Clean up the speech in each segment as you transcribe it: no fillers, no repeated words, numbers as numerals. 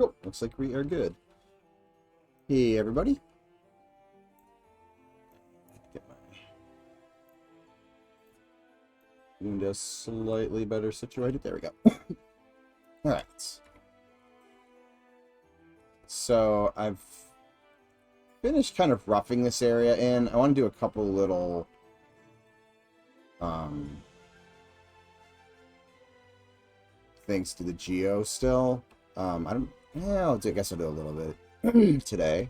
Oh, looks like we are good. Hey, everybody. Get my window slightly better situated. There we go. Alright. So, I've finished kind of roughing this area in. I want to do a couple little things to the geo still. I guess I'll do a little bit today.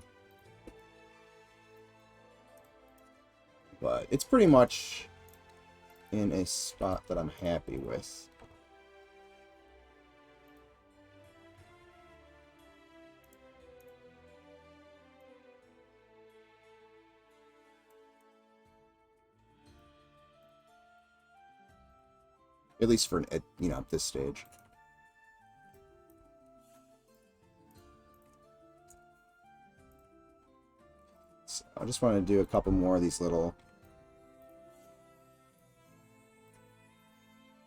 But it's pretty much in a spot that I'm happy with. At least for, this stage. So I just want to do a couple more of these little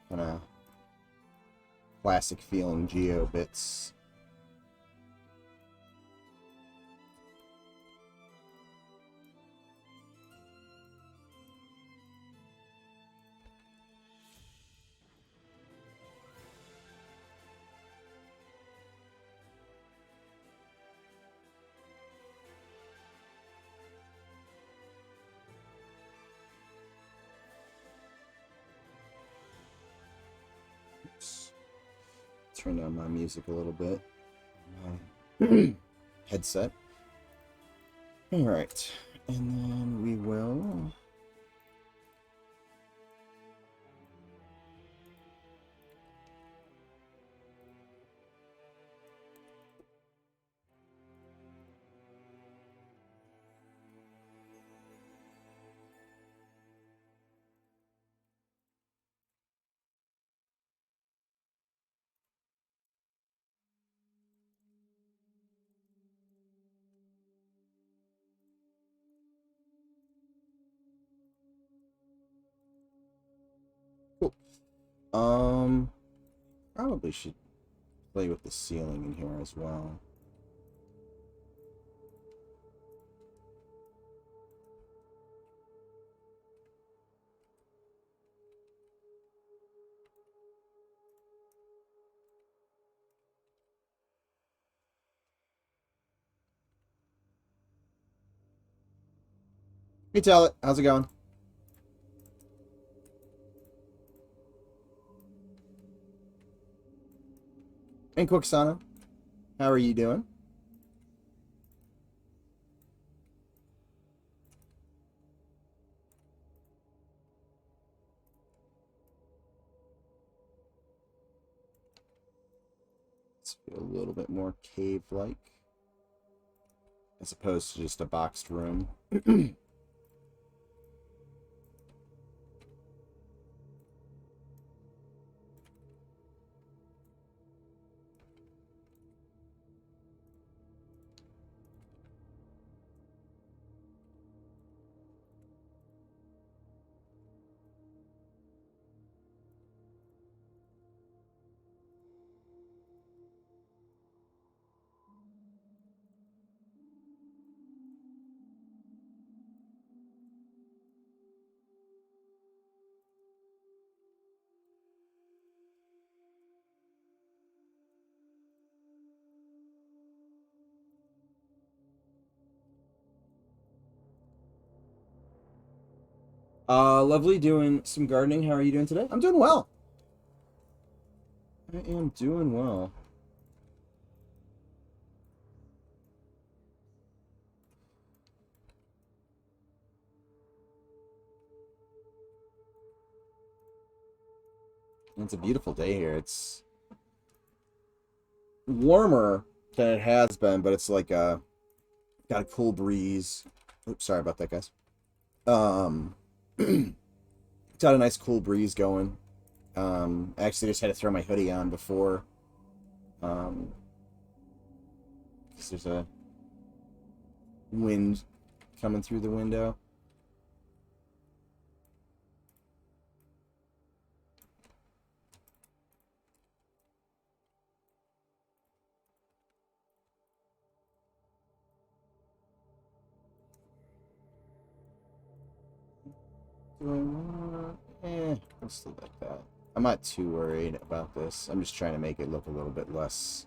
kind of classic feeling geo bits. Turn down my music a little bit. My headset. Alright. And then we will... Cool. Probably should play with the ceiling in here as well. Hey, tell it. How's it going? And Quixano, how are you doing? Let's feel a little bit more cave-like, as opposed to just a boxed room. Lovely, doing some gardening. How are you doing today? I'm doing well. I am doing well. It's a beautiful day here. It's warmer than it has been, but it's like got a cool breeze. Oops, sorry about that, guys. It's got a nice cool breeze going. I actually just had to throw my hoodie on before. 'Cause there's a wind coming through the window. Do I want... let's leave it like that. I'm not too worried about this. I'm just trying to make it look a little bit less...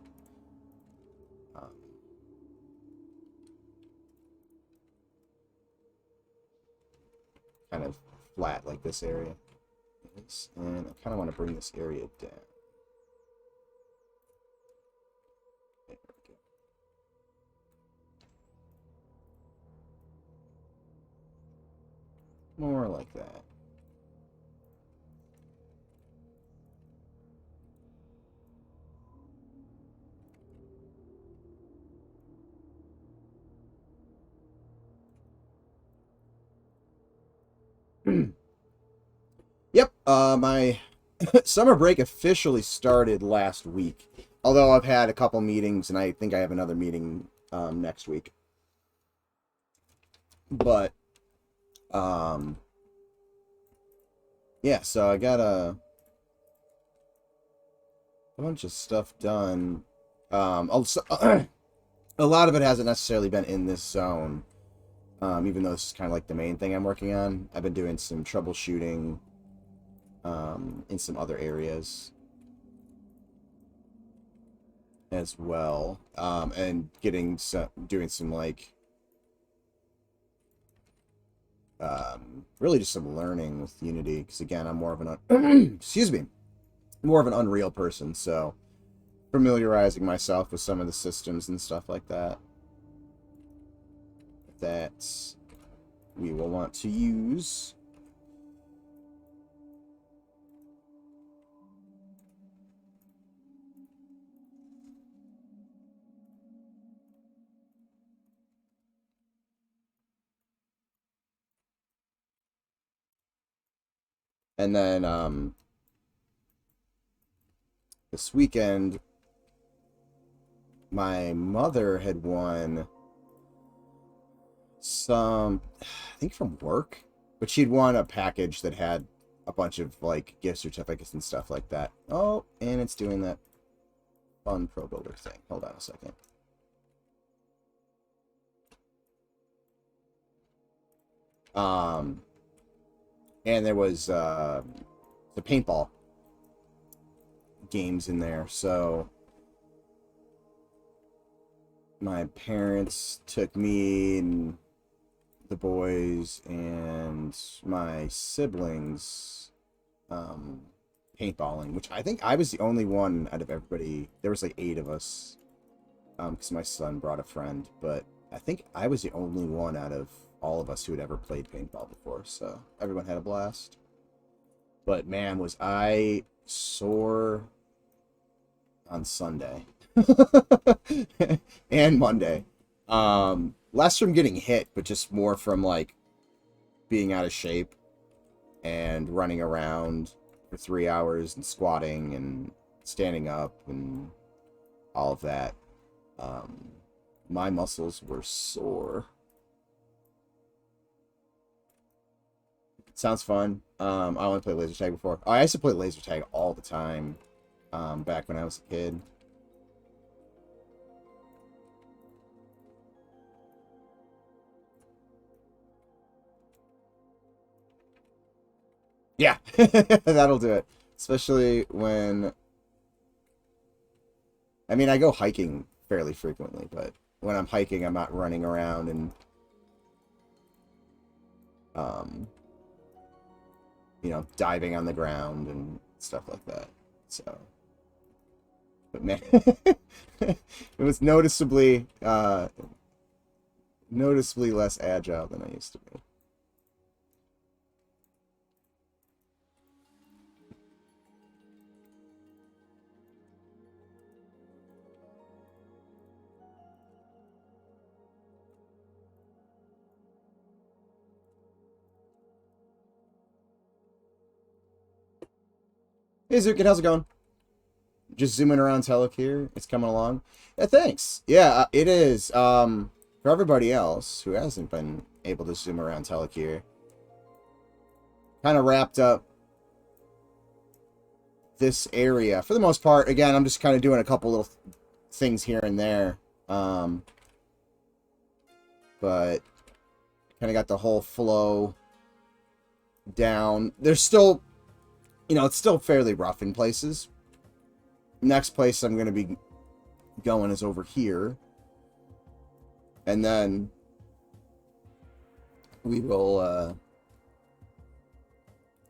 kind of flat like this area is. And I kind of want to bring this area down. There we go. More like that. Yep, my summer break officially started last week. Although I've had a couple meetings, and I think I have another meeting next week. But, yeah, so I got a bunch of stuff done. Also, a lot of it hasn't necessarily been in this zone. Even though this is kind of like the main thing I'm working on. I've been doing some troubleshooting in some other areas as well, and doing some like really just some learning with Unity, because again, I'm more of an excuse me, more of an Unreal person, so familiarizing myself with some of the systems and stuff like that we will want to use. And then this weekend my mother had won some, I think from work, but she'd won a package that had a bunch of like gift certificates and stuff like that. Oh, and it's doing that fun Pro Builder thing. Hold on a second. And there was the paintball games in there, so my parents took me and the boys and my siblings paintballing, which I think I was the only one out of everybody. There was like 8 of us, because my son brought a friend, but I think I was the only one out of all of us who had ever played paintball before, so everyone had a blast. But man, was I sore on Sunday and Monday. Less from getting hit, but just more from like being out of shape and running around for 3 hours and squatting and standing up and all of that. My muscles were sore. Sounds fun. I only played laser tag before. I used to play laser tag all the time back when I was a kid. Yeah, that'll do it. Especially when... I mean, I go hiking fairly frequently, but when I'm hiking, I'm not running around and... you know, diving on the ground and stuff like that. So... But man, it was noticeably less agile than I used to be. Hey Zukin, how's it going? Just zooming around Tel Ekir. It's coming along. Yeah, thanks. Yeah, it is. For everybody else who hasn't been able to zoom around Tel Ekir, kind of wrapped up this area for the most part. Again, I'm just kind of doing a couple little things here and there. But kind of got the whole flow down. There's still, you know, it's still fairly rough in places. Next place I'm going to be going is over here. And then we will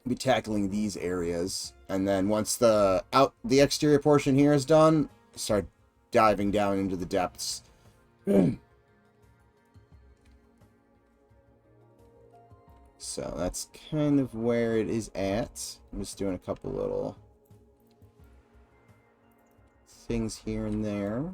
be tackling these areas. And then once the exterior portion here is done, start diving down into the depths. So that's kind of where it is at. I'm just doing a couple little things here and there.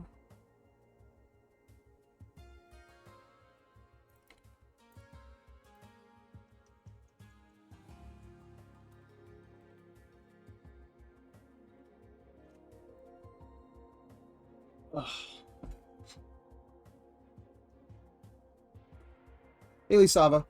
Ugh. Hey, Lisava.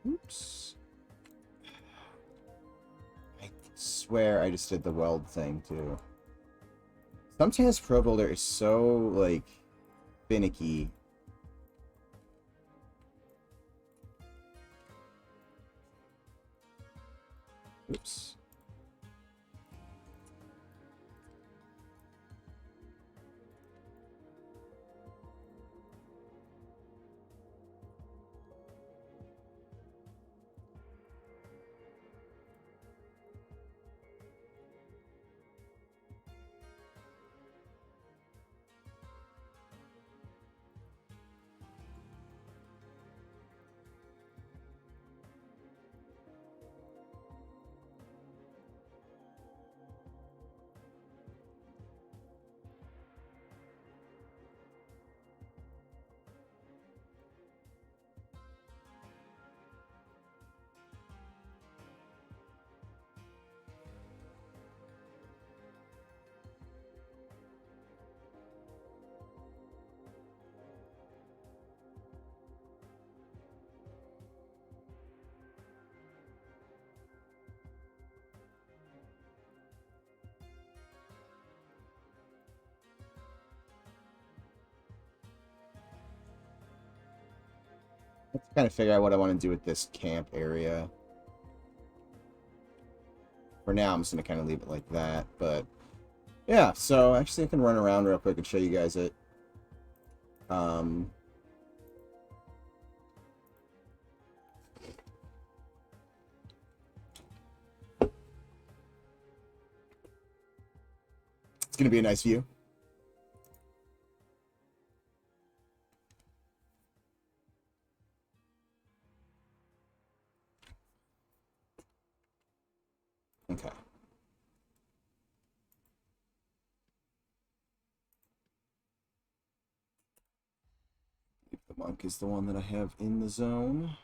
Oops. I swear I just did the weld thing, too. Sometimes Pro Builder is so, like, finicky. Oops. Let's kind of figure out what I want to do with this camp area. For now, I'm just going to kind of leave it like that, but yeah, so actually I can run around real quick and show you guys it. It's going to be a nice view. Okay. The monk is the one that I have in the zone.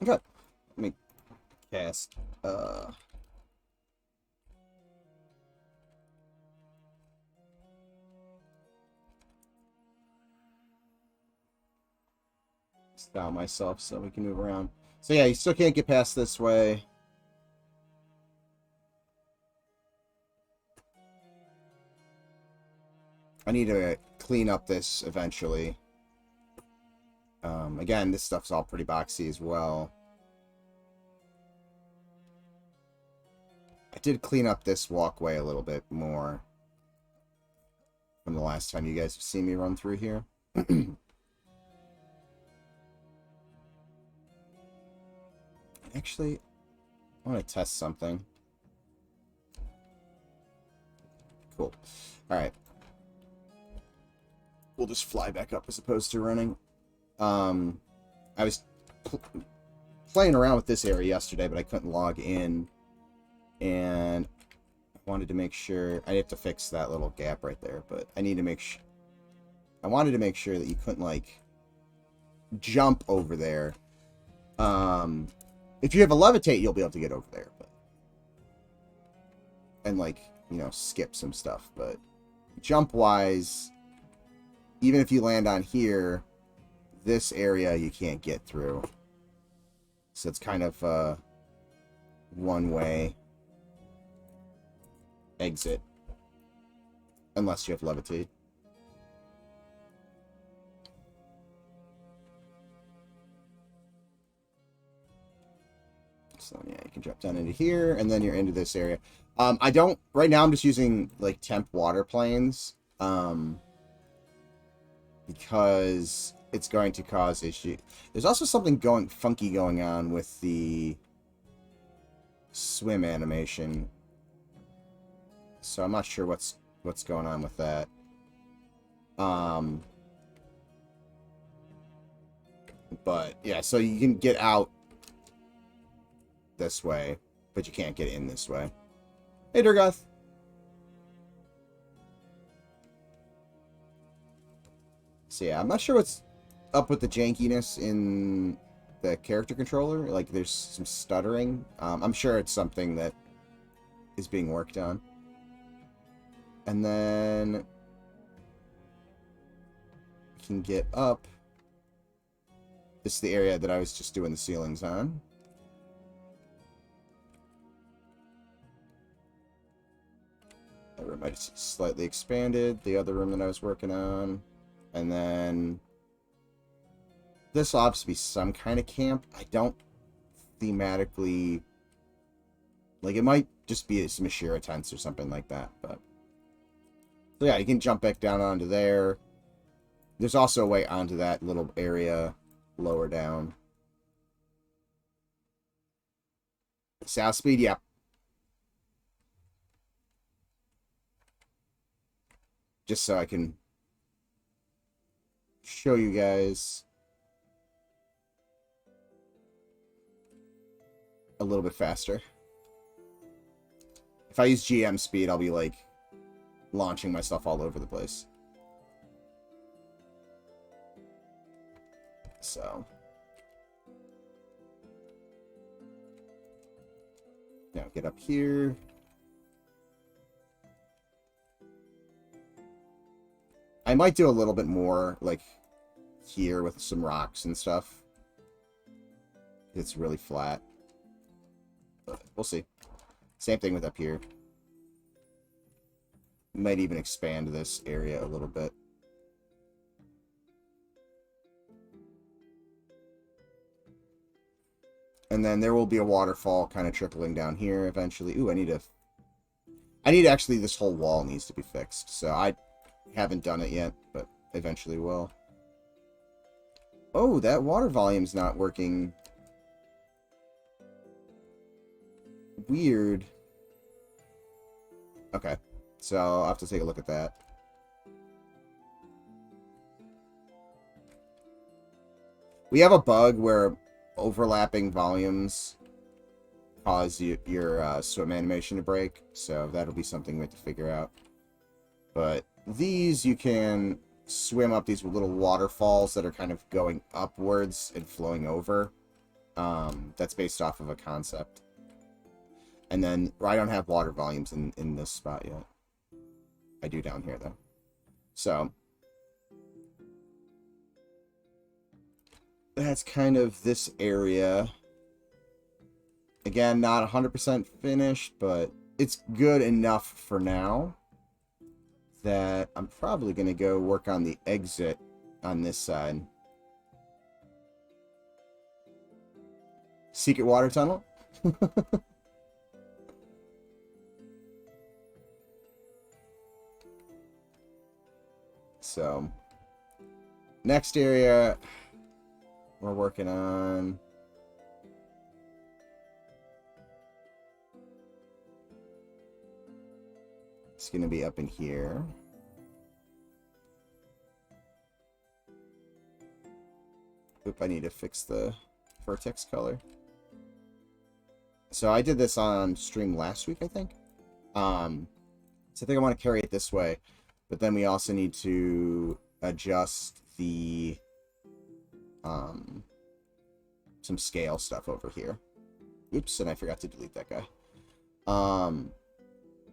Okay. Let me cast style myself so we can move around. So yeah, you still can't get past this way. I need to clean up this eventually. Again, this stuff's all pretty boxy as well. I did clean up this walkway a little bit more from the last time you guys have seen me run through here. Actually, I want to test something. Cool. Alright. We'll just fly back up as opposed to running. I was playing around with this area yesterday, but I couldn't log in. And I wanted to make sure... I have to fix that little gap right there, but I need to make sure... I wanted to make sure that you couldn't, like, jump over there. If you have a levitate, you'll be able to get over there. But and, like, you know, skip some stuff. But jump-wise, even if you land on here, this area you can't get through. So it's kind of one-way exit. Unless you have levitate. So yeah, you can drop down into here, and then you're into this area. I don't, right now I'm just using, like, temp water planes, because it's going to cause issue. There's also something funky going on with the swim animation. So I'm not sure what's going on with that. But yeah, so you can get out this way, but you can't get in this way. Hey, Durgoth. So yeah, I'm not sure what's up with the jankiness in the character controller. Like, there's some stuttering. I'm sure it's something that is being worked on. And then you can get up. This is the area that I was just doing the ceilings on. That room I just slightly expanded. The other room that I was working on. And then this will obviously be some kind of camp. I don't thematically... Like, it might just be some Ashira tents or something like that, but... So yeah, you can jump back down onto there. There's also a way onto that little area lower down. South speed, yeah. Just so I can show you guys a little bit faster. If I use GM speed, I'll be like launching myself all over the place. So now get up here. I might do a little bit more like here with some rocks and stuff. It's really flat, but we'll see. Same thing with up here. Might even expand this area a little bit. And then there will be a waterfall kind of trickling down here eventually. Ooh, I need actually, this whole wall needs to be fixed. So I haven't done it yet, but eventually will. Oh, that water volume's not working. Weird. Okay, so I'll have to take a look at that. We have a bug where overlapping volumes cause your swim animation to break, so that'll be something we have to figure out. But these, you can swim up these little waterfalls that are kind of going upwards and flowing over. That's based off of a concept. And then, I don't have water volumes in this spot yet. I do down here, though. So that's kind of this area. Again, not 100% finished, but it's good enough for now that I'm probably going to go work on the exit on this side. Secret water tunnel? So, next area we're working on. It's going to be up in here. Oop, I need to fix the vertex color. So I did this on stream last week, I think. So I think I want to carry it this way. But then we also need to adjust the some scale stuff over here. Oops, and I forgot to delete that guy.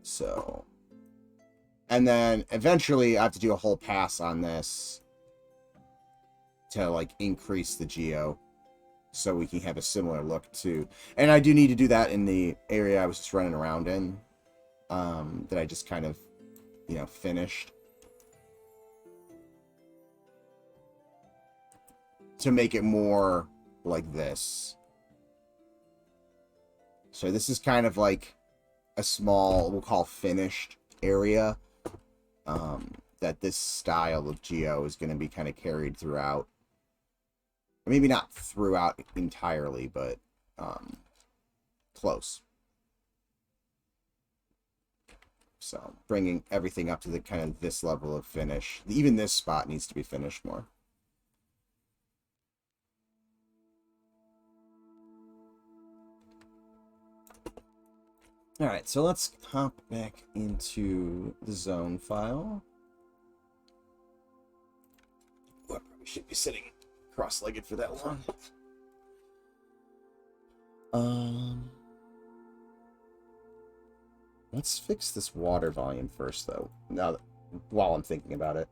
So, and then eventually I have to do a whole pass on this to like increase the geo so we can have a similar look to, and I do need to do that in the area I was just running around in, that I just kind of, you know, finished, to make it more like this. So this is kind of like a small, we'll call finished area, that this style of geo is going to be kind of carried throughout. Maybe not throughout entirely, but close. So bringing everything up to the kind of this level of finish. Even this spot needs to be finished more. All right, so let's hop back into the zone file. Ooh, I probably should be sitting cross-legged for that long. Let's fix this water volume first, though. Now, while I'm thinking about it.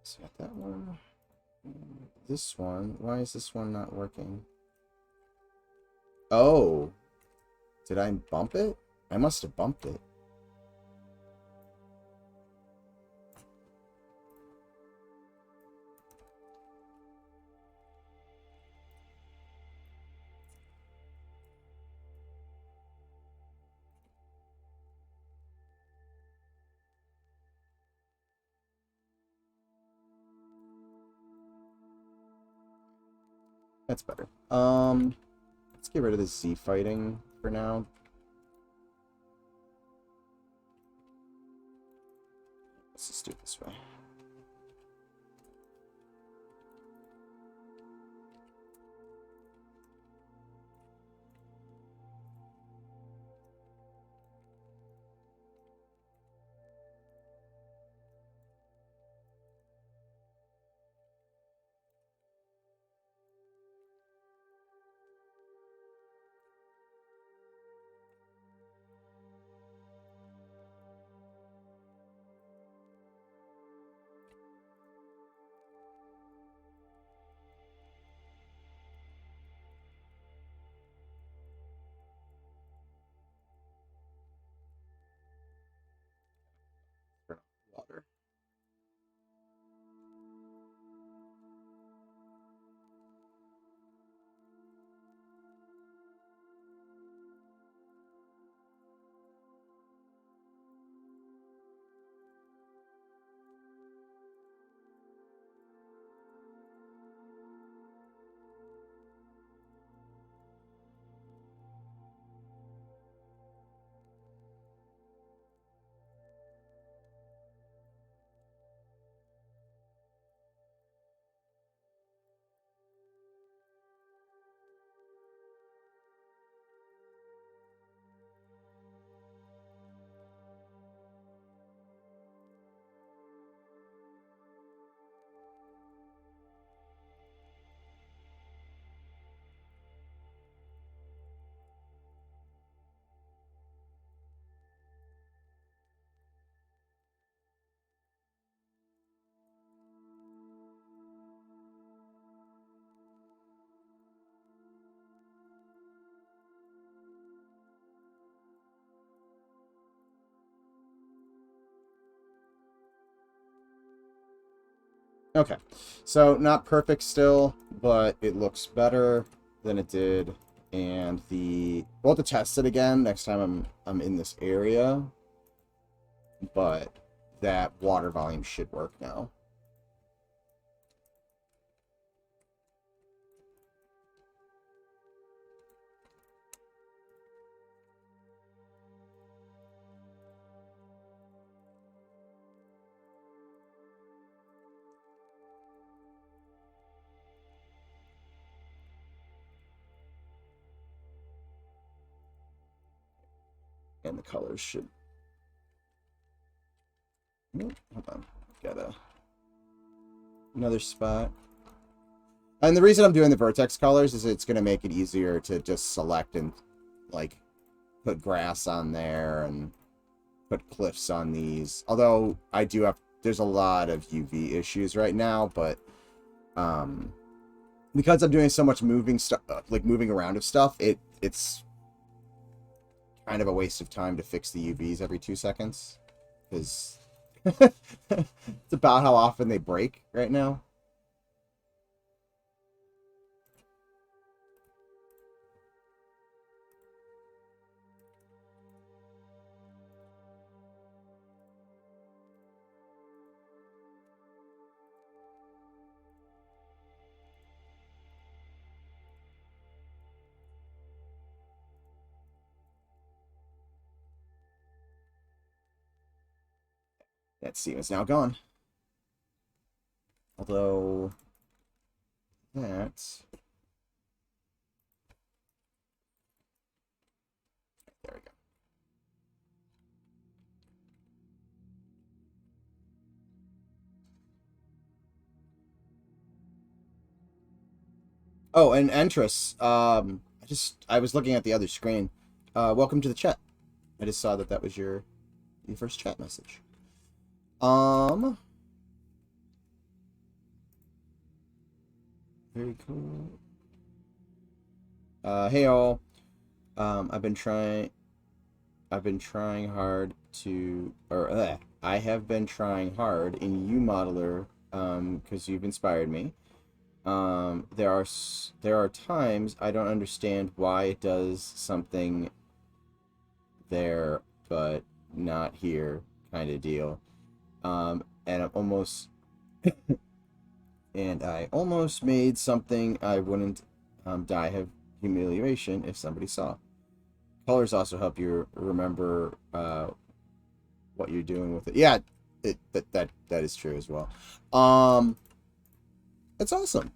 So got that one. This one. Why is this one not working? Oh. Did I bump it? I must have bumped it. That's better. Let's get rid of the Z fighting for now. Let's just do it this way. Water. Okay, so not perfect still, but it looks better than it did. And we'll have to test it again next time I'm in this area, but that water volume should work now. And the colors should... Hold on. Got another spot. And the reason I'm doing the vertex colors is it's going to make it easier to just select and, like, put grass on there and put cliffs on these. Although I do have, there's a lot of UV issues right now, but because I'm doing so much moving stuff, like moving around of stuff, it's kind of a waste of time to fix the UVs every 2 seconds, because it's about how often they break right now. That seam is now gone. Although, that's... There we go. Oh, and Entrus, I was looking at the other screen. Welcome to the chat. I just saw that was your first chat message. Very cool. Hey all. I've been trying hard to, I have been trying hard in UModeler, because you've inspired me. There are times I don't understand why it does something there, but not here, kind of deal. And I'm almost, and I almost made something I wouldn't die of humiliation if somebody saw. Colors also help you remember what you're doing with it. Yeah, that is true as well. That's awesome.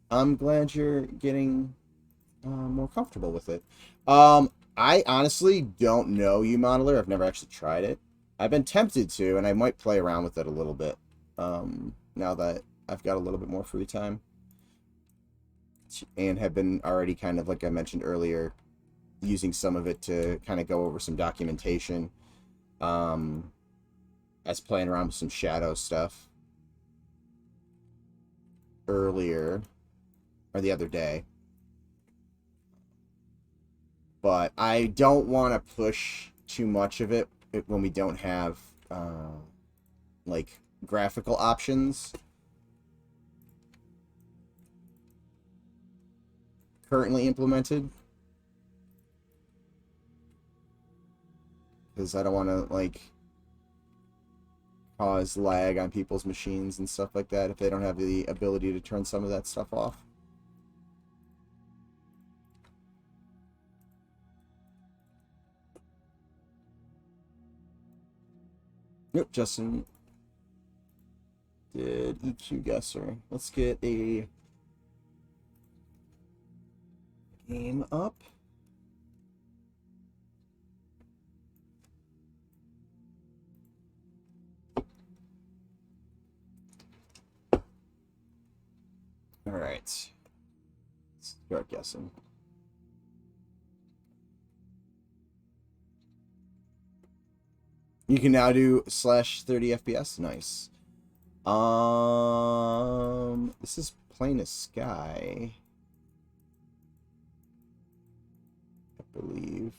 I'm glad you're getting more comfortable with it. I honestly don't know UModeler. I've never actually tried it. I've been tempted to, and I might play around with it a little bit now that I've got a little bit more free time. And have been already kind of, like I mentioned earlier, using some of it to kind of go over some documentation. As playing around with some shadow stuff earlier, or the other day. But I don't want to push too much of it when we don't have, like, graphical options currently implemented. Because I don't want to, like, cause lag on people's machines and stuff like that if they don't have the ability to turn some of that stuff off. Yep, Justin did EQ guesser. Let's get a game up. All right. Let's start guessing. You can now do /30 FPS. Nice. This is plain as sky, I believe.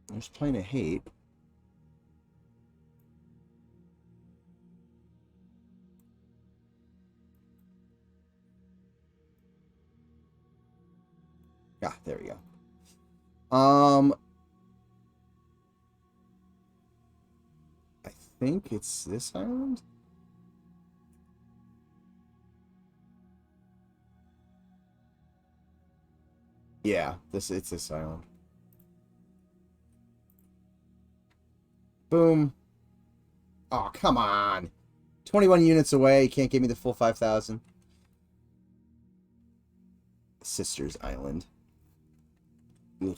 There's plain of hate. Ah, there we go. I think it's this island. Yeah, it's this island. Boom. Oh, come on. 21 units away. You can't give me the full 5,000. Sisters Island. Ugh.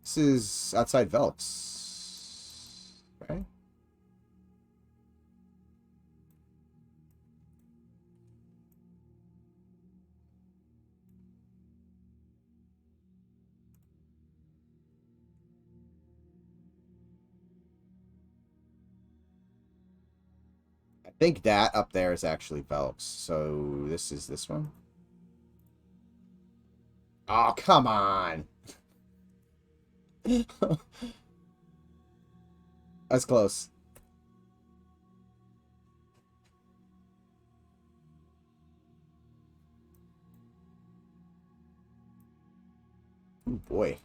This is outside Velks, right? I think that up there is actually Velks. So this is this one. Oh, come on. That's close. Oh, boy.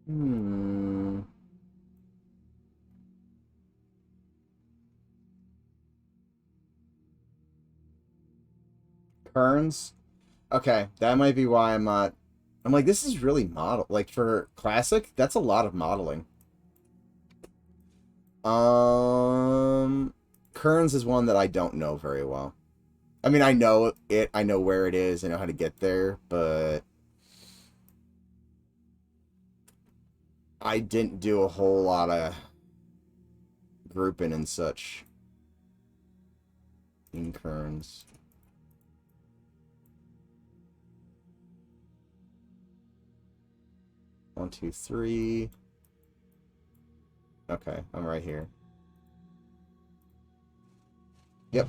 Hmm. Kerns? Okay, that might be why I'm not... I'm like, this is really model. Like, for Classic, that's a lot of modeling. Kerns is one that I don't know very well. I mean, I know it, I know where it is, I know how to get there, but... I didn't do a whole lot of grouping and such in Kerns. One, two, three. Okay, I'm right here. Yep.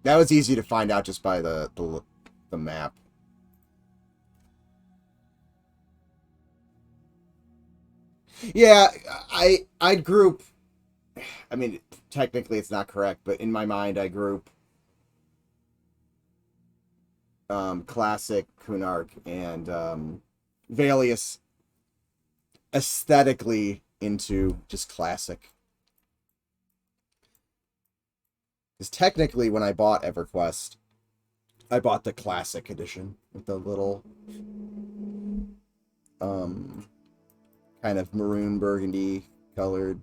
That was easy to find out just by the map. Yeah, I'd group. I mean, technically it's not correct, but in my mind I group Classic, Kunark, and Valius aesthetically into just Classic. Because technically, when I bought EverQuest, I bought the Classic edition with the little kind of maroon burgundy colored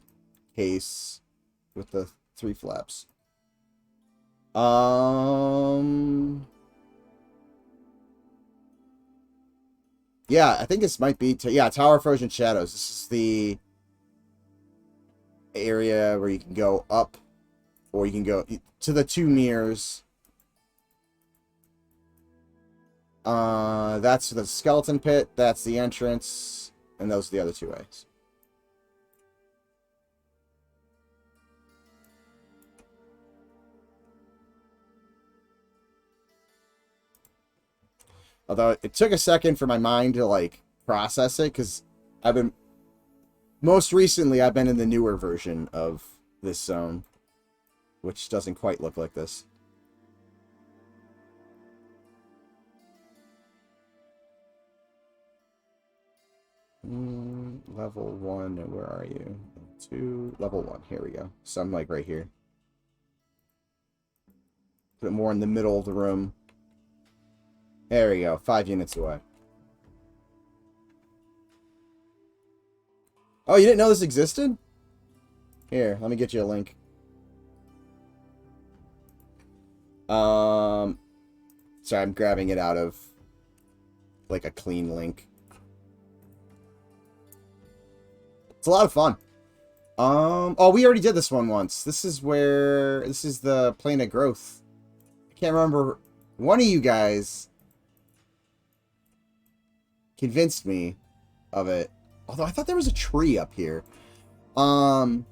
case with the 3 flaps. Yeah, I think this might be yeah, Tower of Frozen Shadows. This is the area where you can go up, or you can go to the 2 mirrors. That's the skeleton pit, that's the entrance, and those are the other 2 ways. Although it took a second for my mind to like process it, because most recently I've been in the newer version of this zone, which doesn't quite look like this. Level 1, where are you? 2, level 1, here we go. So I'm like right here. A bit more in the middle of the room. There we go, 5 units away. Oh, you didn't know this existed? Here, let me get you a link. Sorry, I'm grabbing it out of like a clean link. It's a lot of fun. Oh, we already did this one once. This is the plane of growth. I can't remember. One of you guys convinced me of it. Although I thought there was a tree up here. And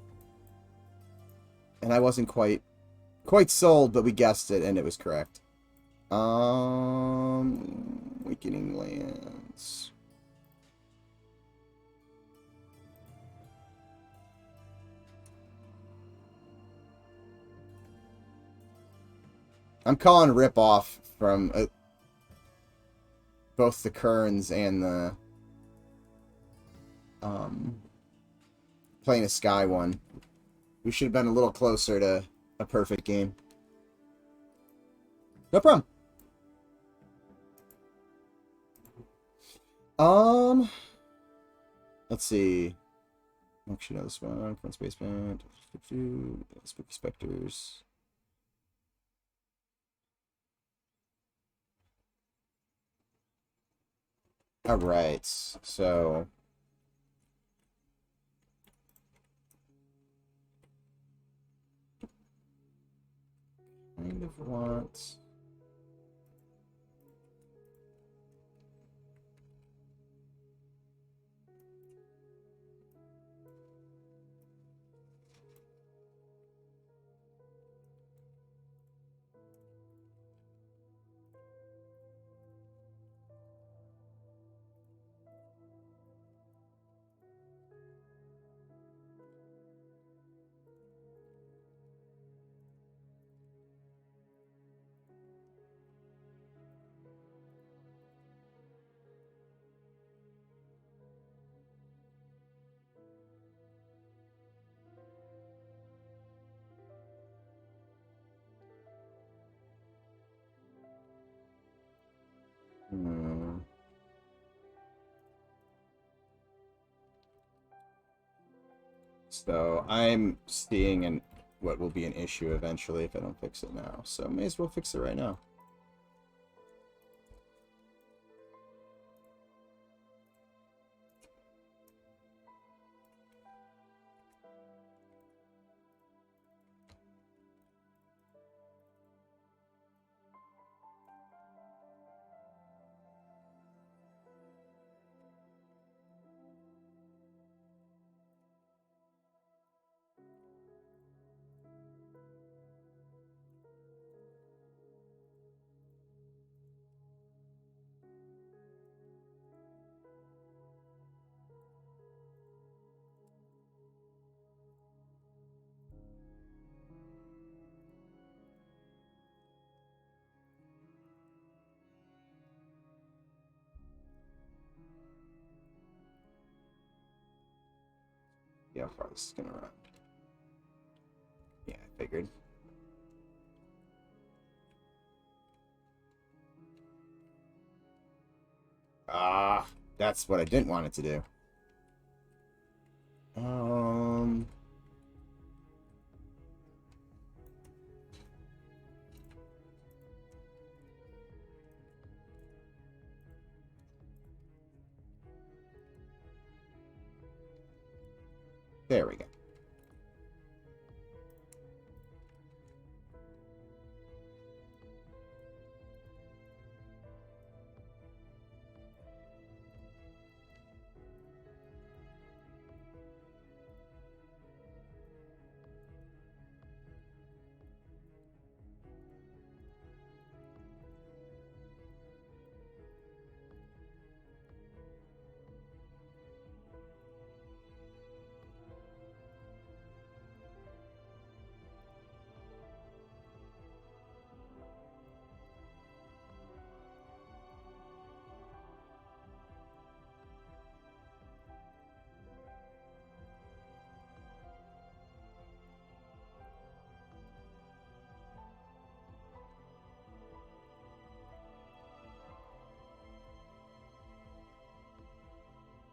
I wasn't quite sold, but we guessed it and it was correct. Weakening lands. I'm calling rip off from both the Kerns and the playing a Sky one. We should have been a little closer to a perfect game. No problem. Let's see. Actually, no, this one. Front basement. Spooky Specters. Alright, so... kind of want... So I'm seeing what will be an issue eventually if I don't fix it now. So I may as well fix it right now. Yeah, how far this is gonna run. Yeah, I figured. Ah, that's what I didn't want it to do. There we go.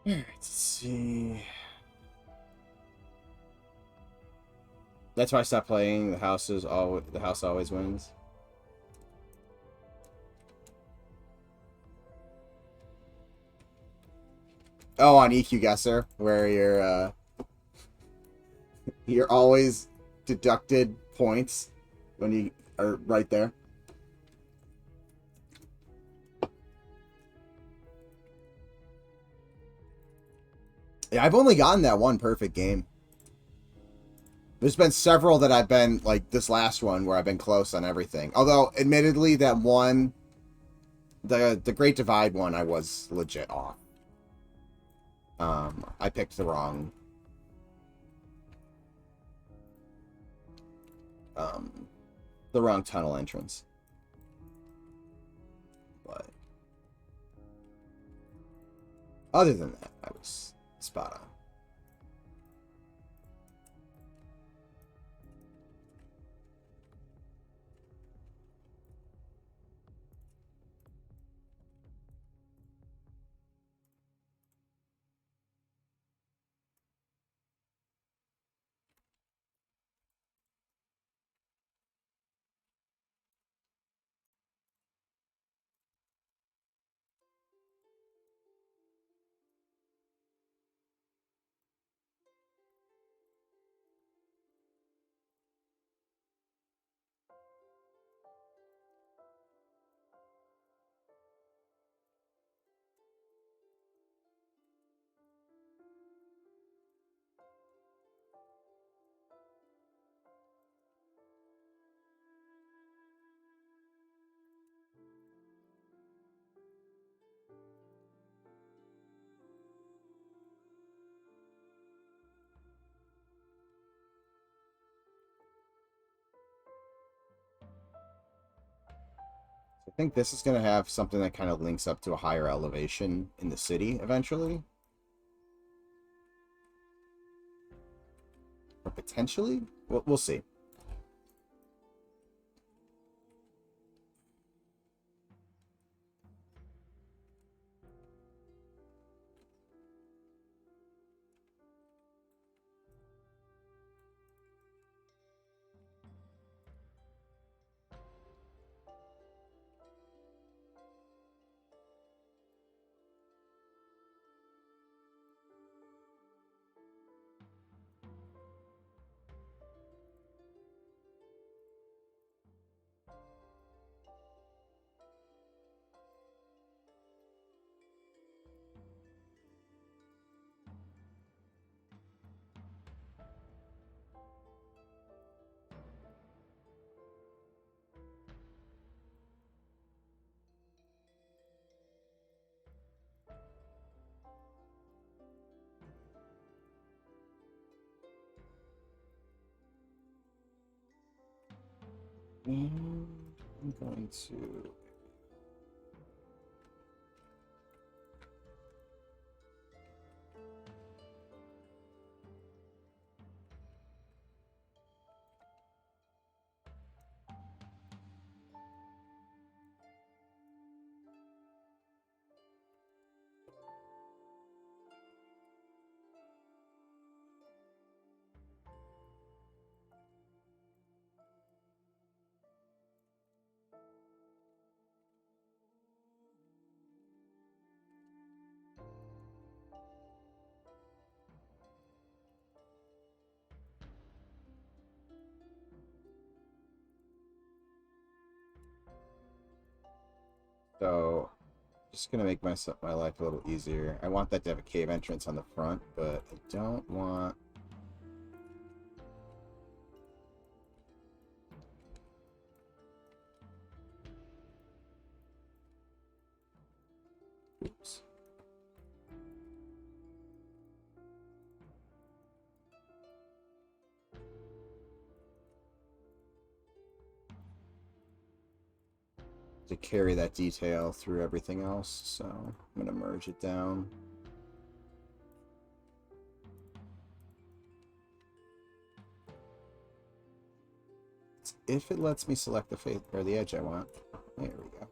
Alright, let's see. That's why I stopped playing. The house always wins. Oh, on EQ Guesser, where you're always deducted points when you are right there. Yeah, I've only gotten that one perfect game. There's been several that I've been, like this last one, where I've been close on everything. Although, admittedly, that one, the Great Divide one, I was legit off. I picked the wrong... the wrong tunnel entrance. But... other than that, I was spot on. I think this is going to have something that kind of links up to a higher elevation in the city eventually. Or potentially? We'll see. And I'm going to... So, just gonna make my life a little easier. I want that to have a cave entrance on the front, but I don't want... Oops. To carry that detail through everything else, so I'm gonna merge it down. If it lets me select the face or the edge I want. There we go.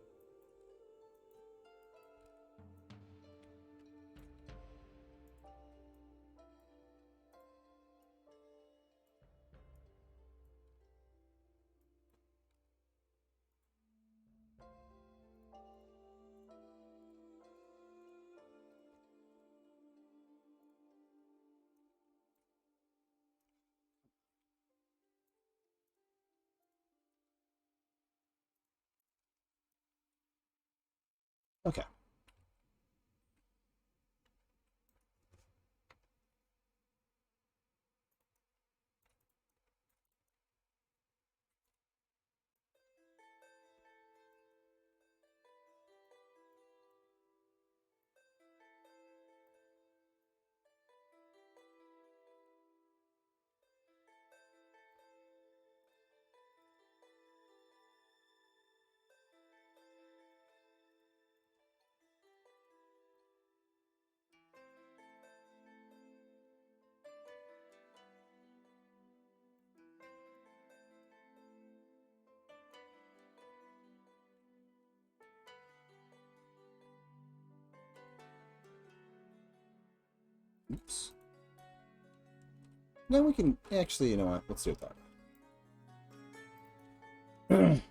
Okay. Oops. No, we can actually, you know what? Let's do it that way.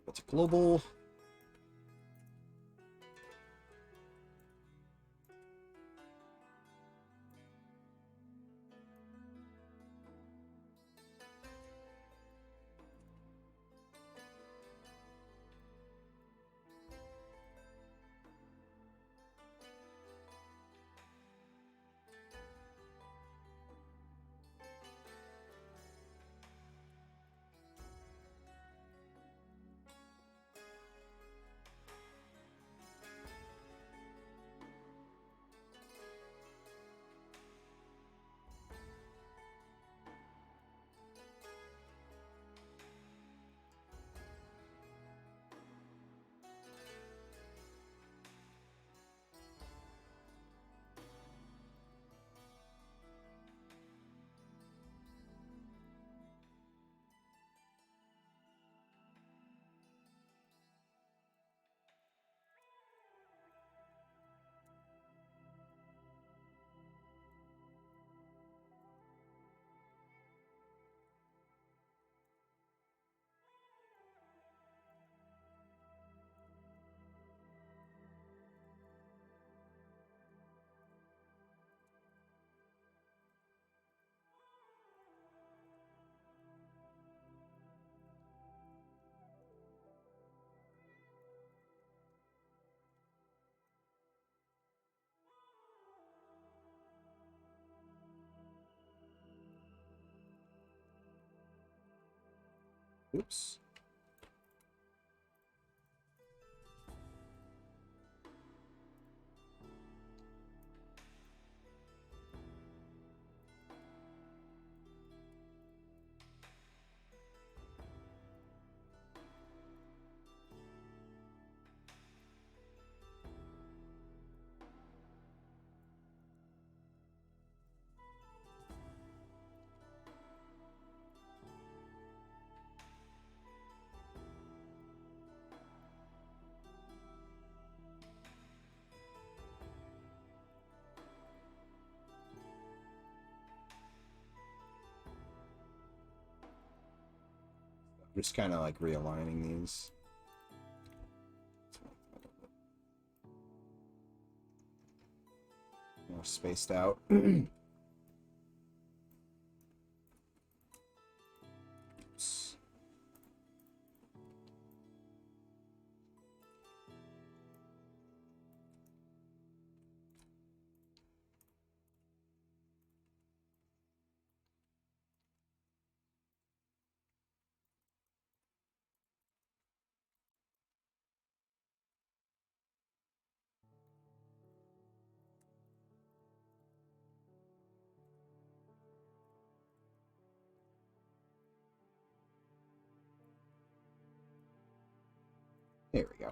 It's global. Oops. Just kind of like realigning these. More spaced out. Oops. There we go.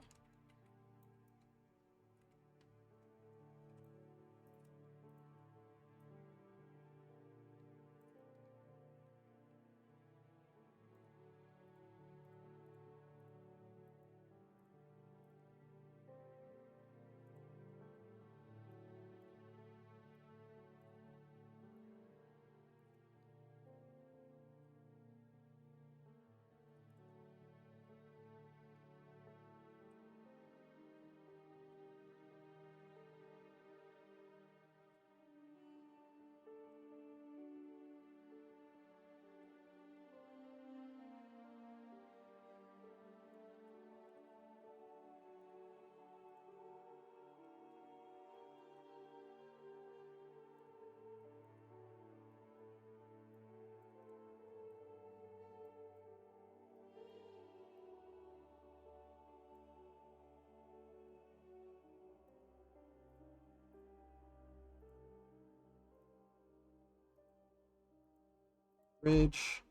Bridge.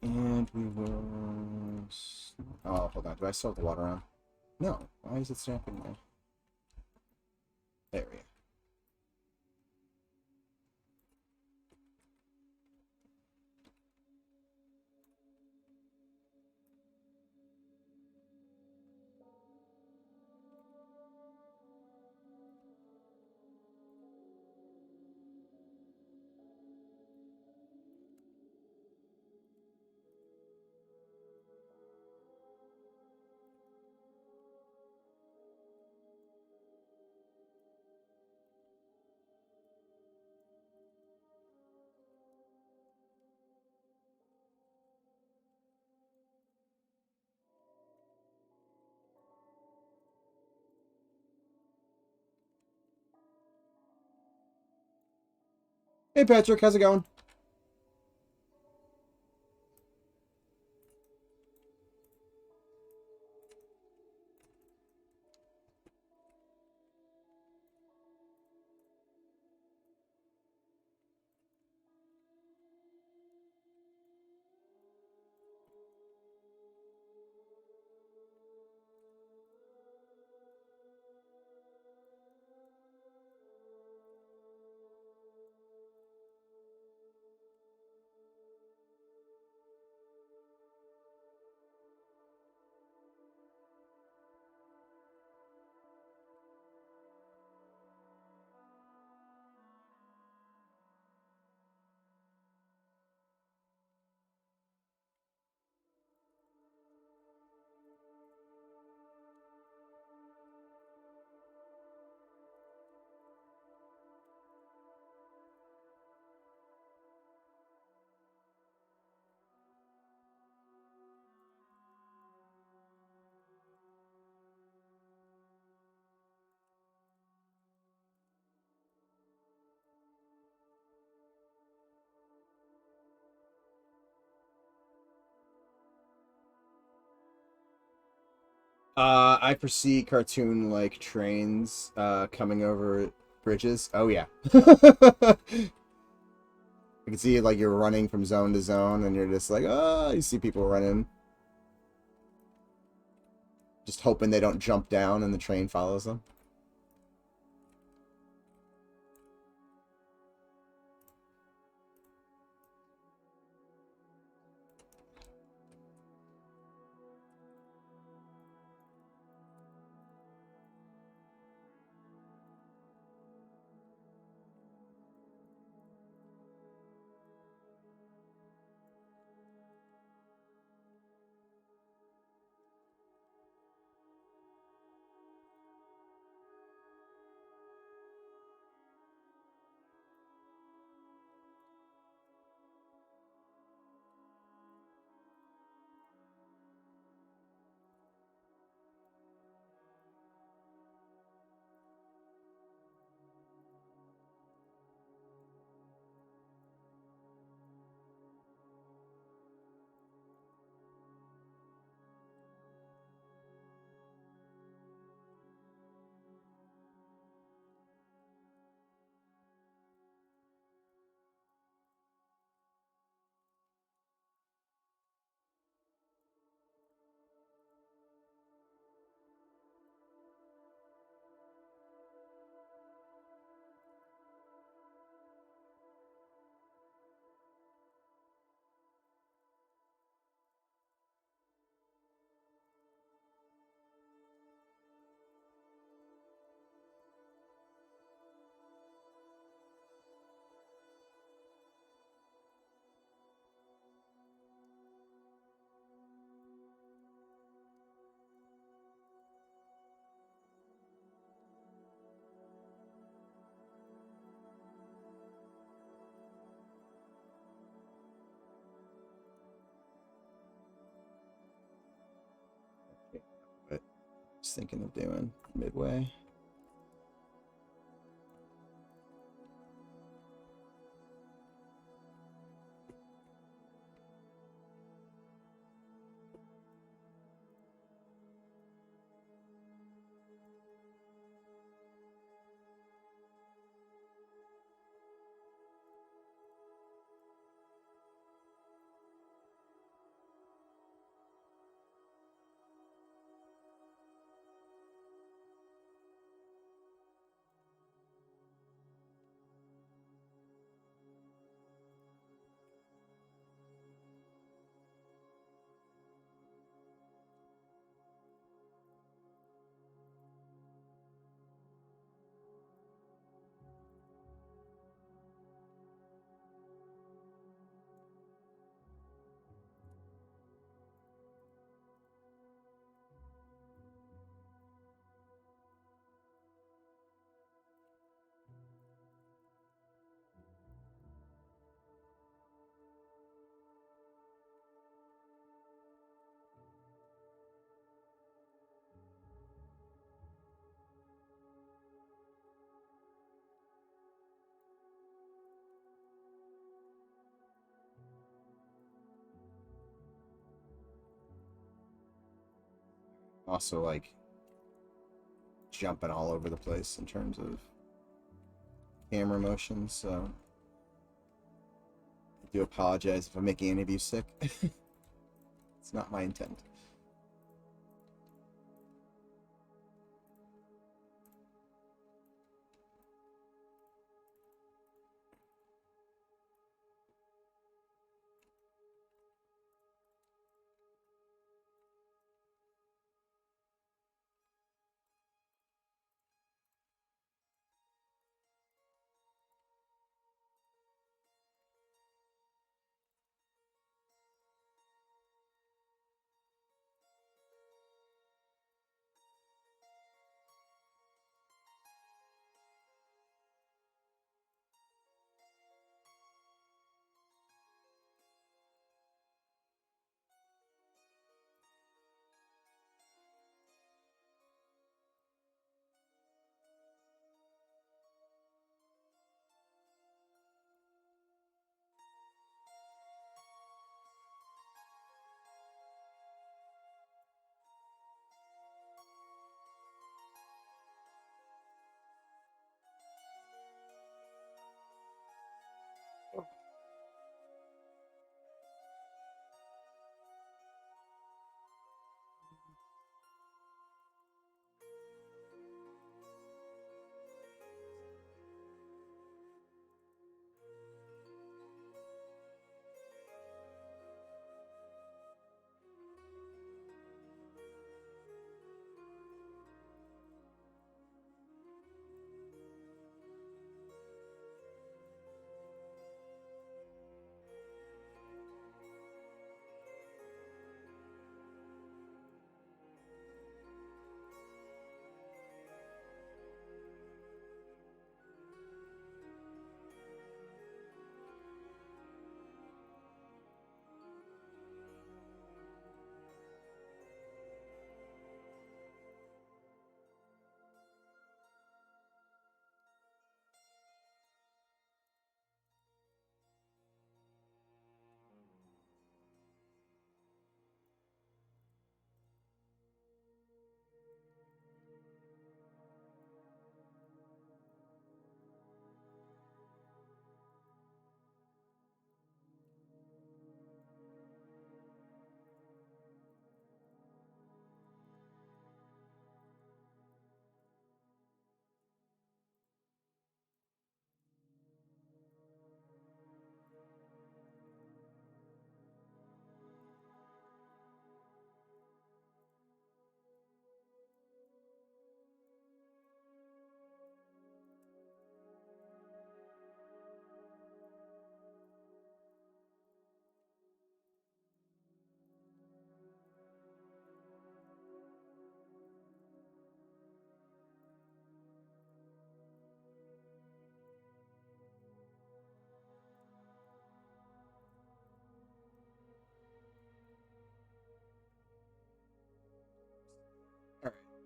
And we will... Oh, hold on. Do I still have the water on? No. Why is it snapping there? There we go. Hey Patrick, how's it going? I foresee cartoon-like trains coming over bridges. Oh yeah. I can see like you're running from zone to zone, and you're just like, oh, you see people running, just hoping they don't jump down, and the train follows them. But just thinking of doing midway. Also, like jumping all over the place in terms of camera motion, so I do apologize if I'm making any of you sick. It's not my intent.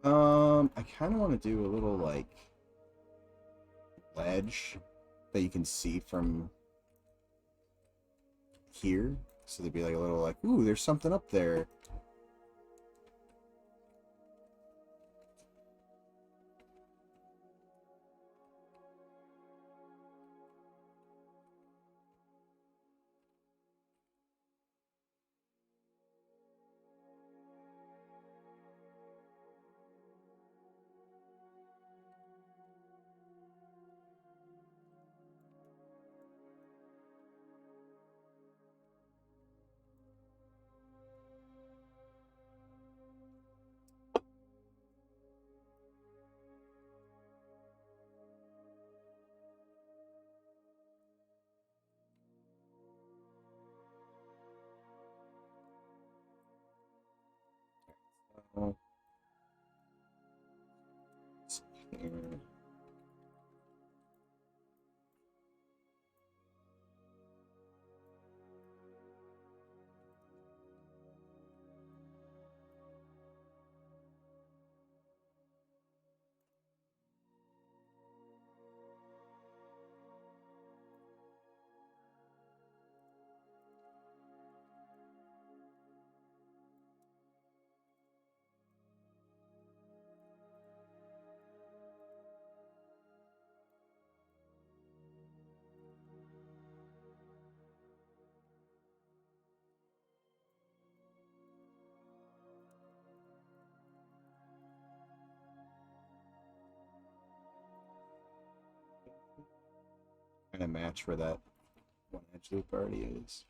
I kind of want to do a little like ledge that you can see from here. So there'd be like a little like, ooh, there's something up there. Oh, it's here. Kind of match where that one edge loop already is.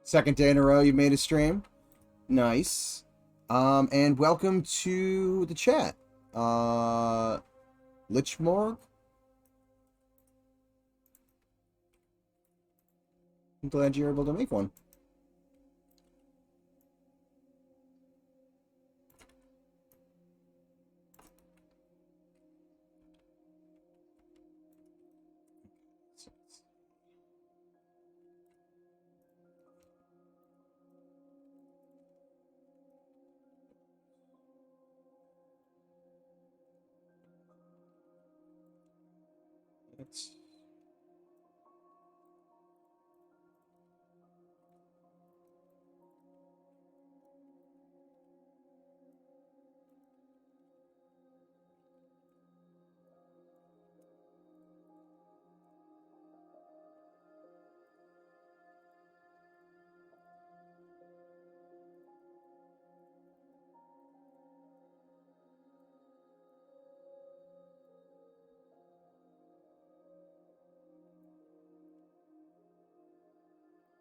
Second day in a row you made a stream. Nice. And welcome to the chat. Lichmorg. I'm glad you're able to make one. Let's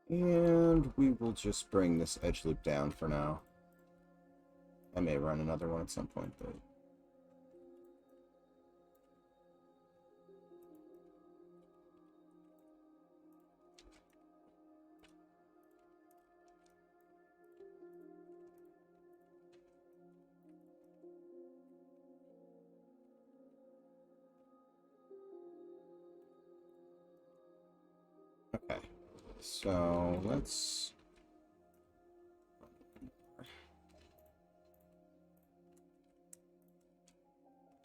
And we will just bring this edge loop down for now. I may run another one at some point, but... Okay. So, let's...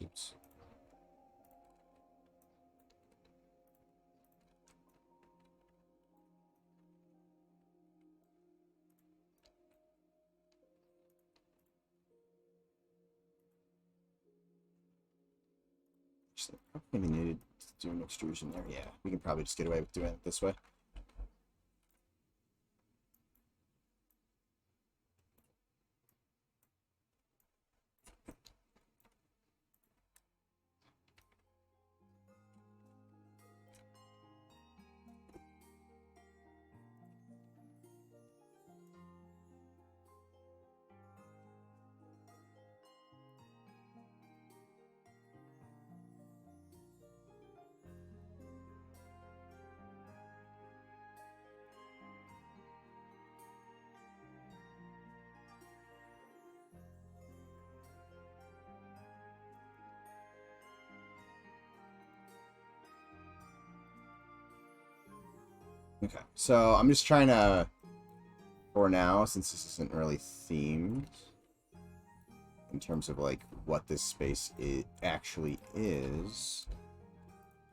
Oops. Actually, probably needed to do an extrusion there. Yeah, we can probably just get away with doing it this way. Okay, so I'm just trying to, for now, since this isn't really themed, in terms of like what this space actually is,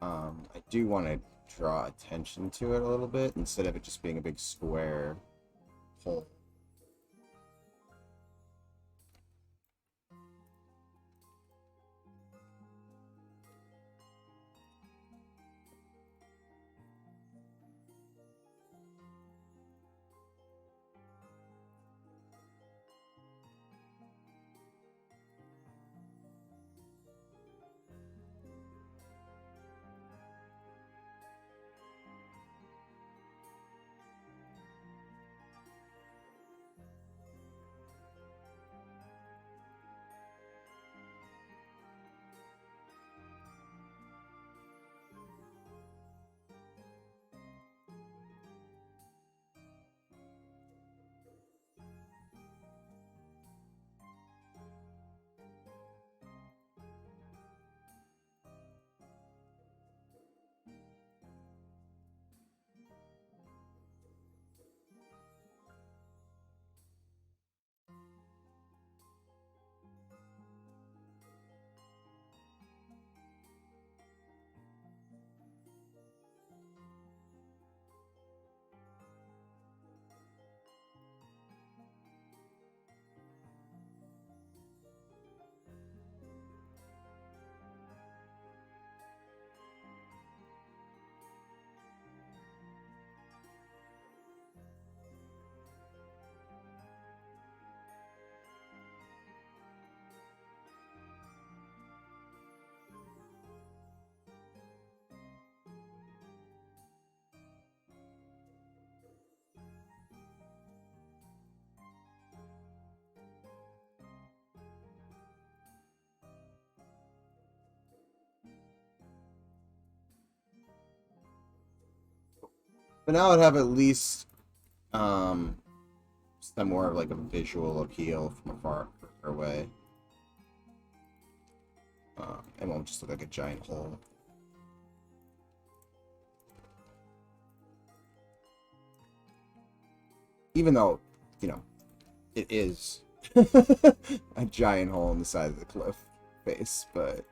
I do want to draw attention to it a little bit instead of it just being a big square hole. But now I'd have at least some more of like a visual appeal from far away. It won't just look like a giant hole. Even though, you know, it is a giant hole in the side of the cliff face, but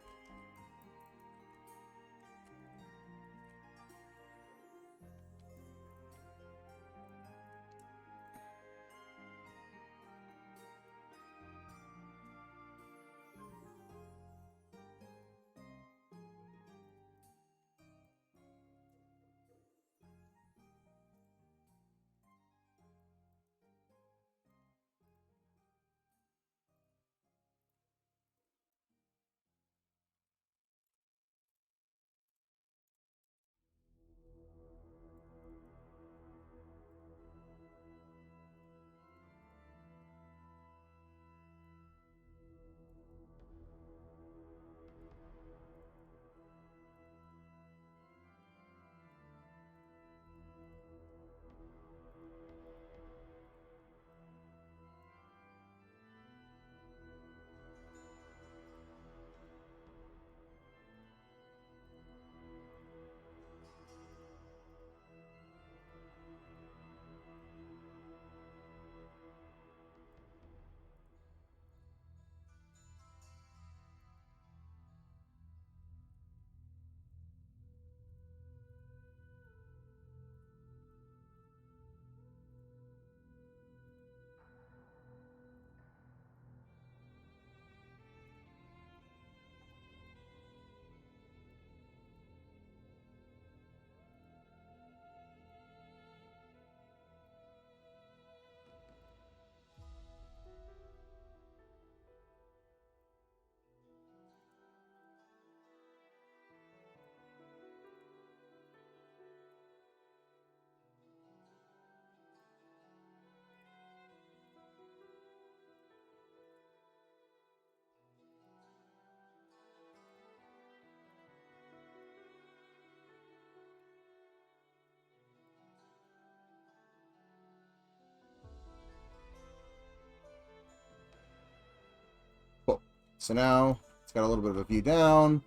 cool. So now it's got a little bit of a view down,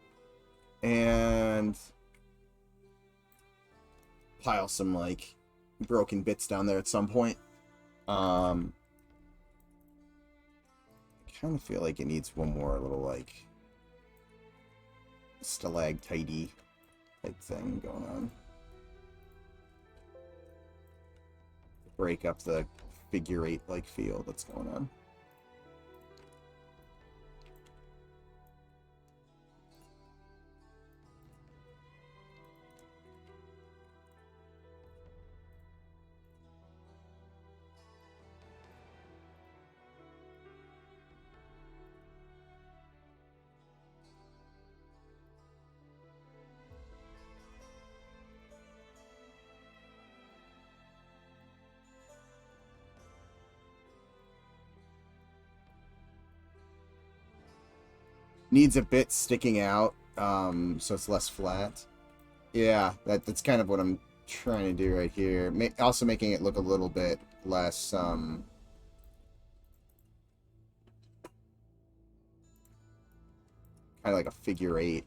and pile some like broken bits down there at some point. I kind of feel like it needs one more little, like, stalactite type thing going on. Break up the figure 8-like feel that's going on. Needs a bit sticking out, so it's less flat. Yeah, that's kind of what I'm trying to do right here. Also making it look a little bit less, kind of like a figure 8.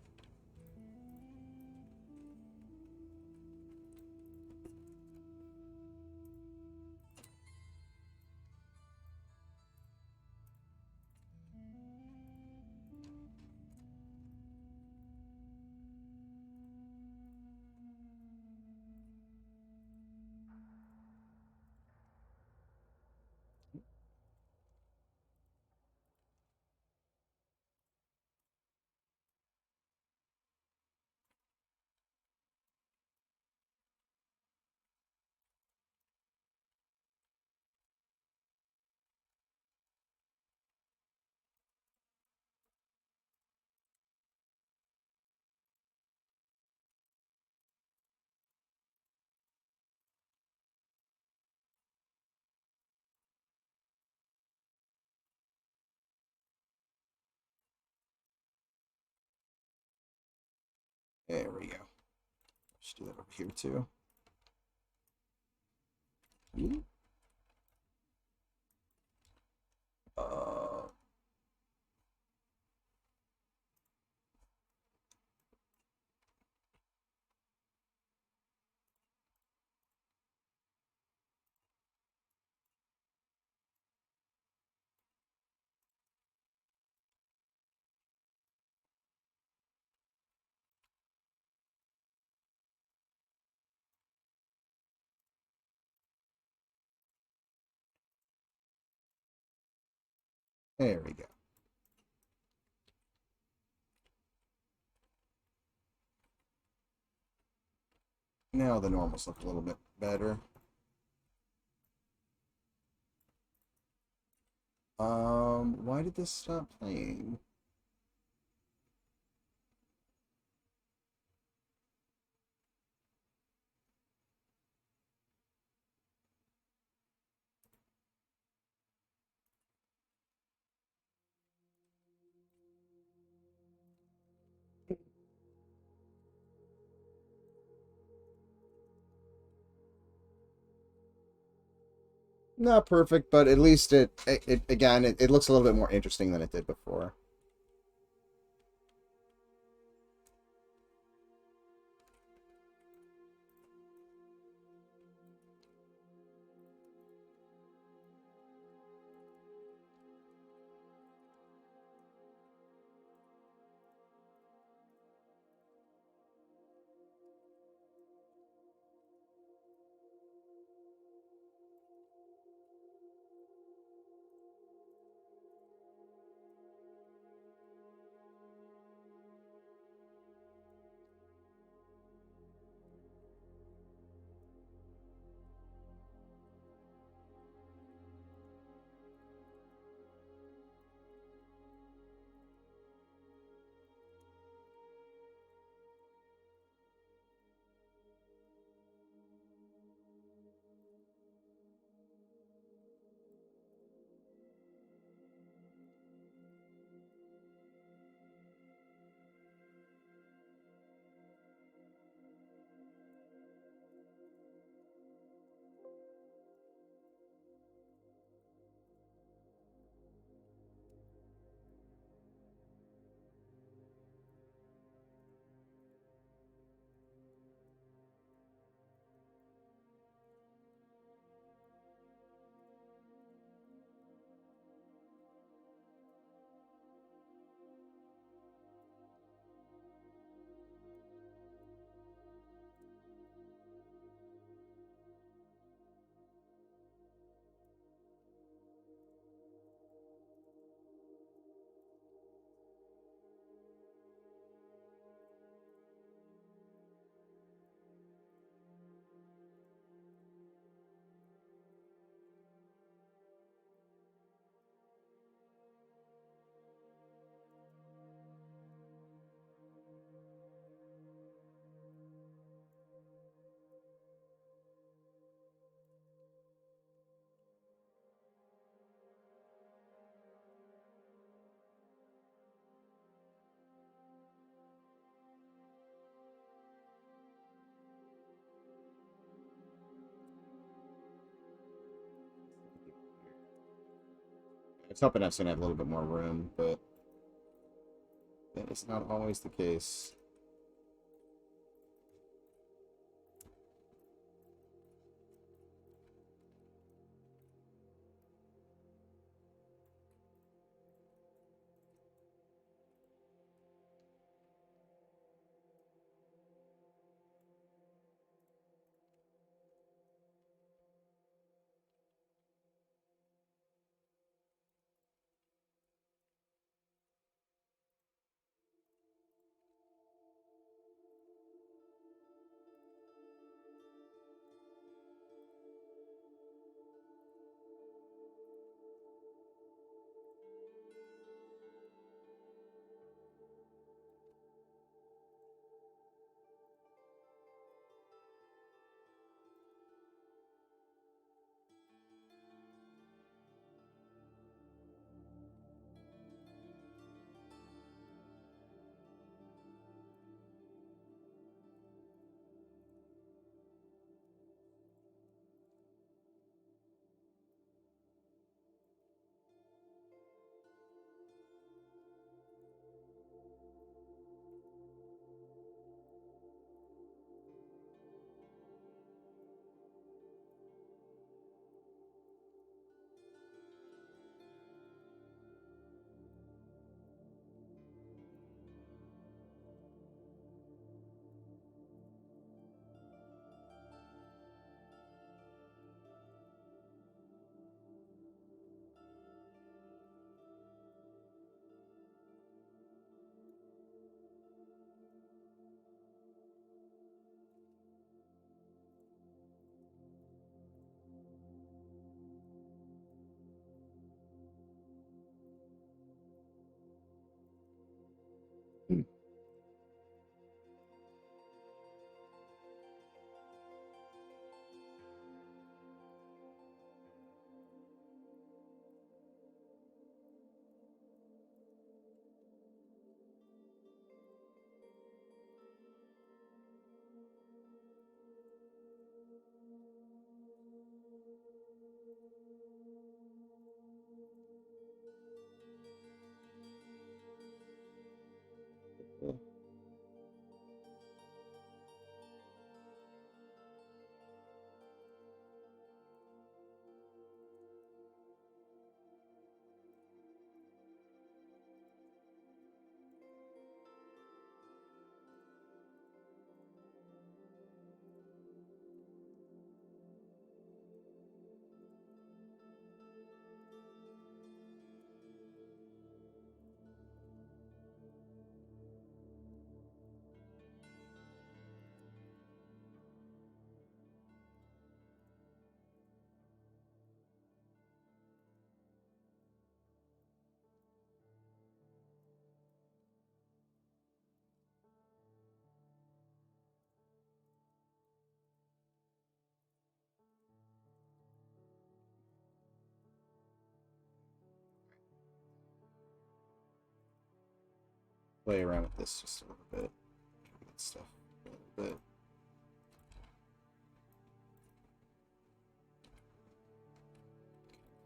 There we go. Let's do that over here too. Ooh. There we go. Now the normals look a little bit better. Why did this stop playing? Not perfect, but at least it again, it looks a little bit more interesting than it did before. was hoping I was going to have a little bit more room, but that is not always the case. Play around with this just a little bit. Get stuff a little bit.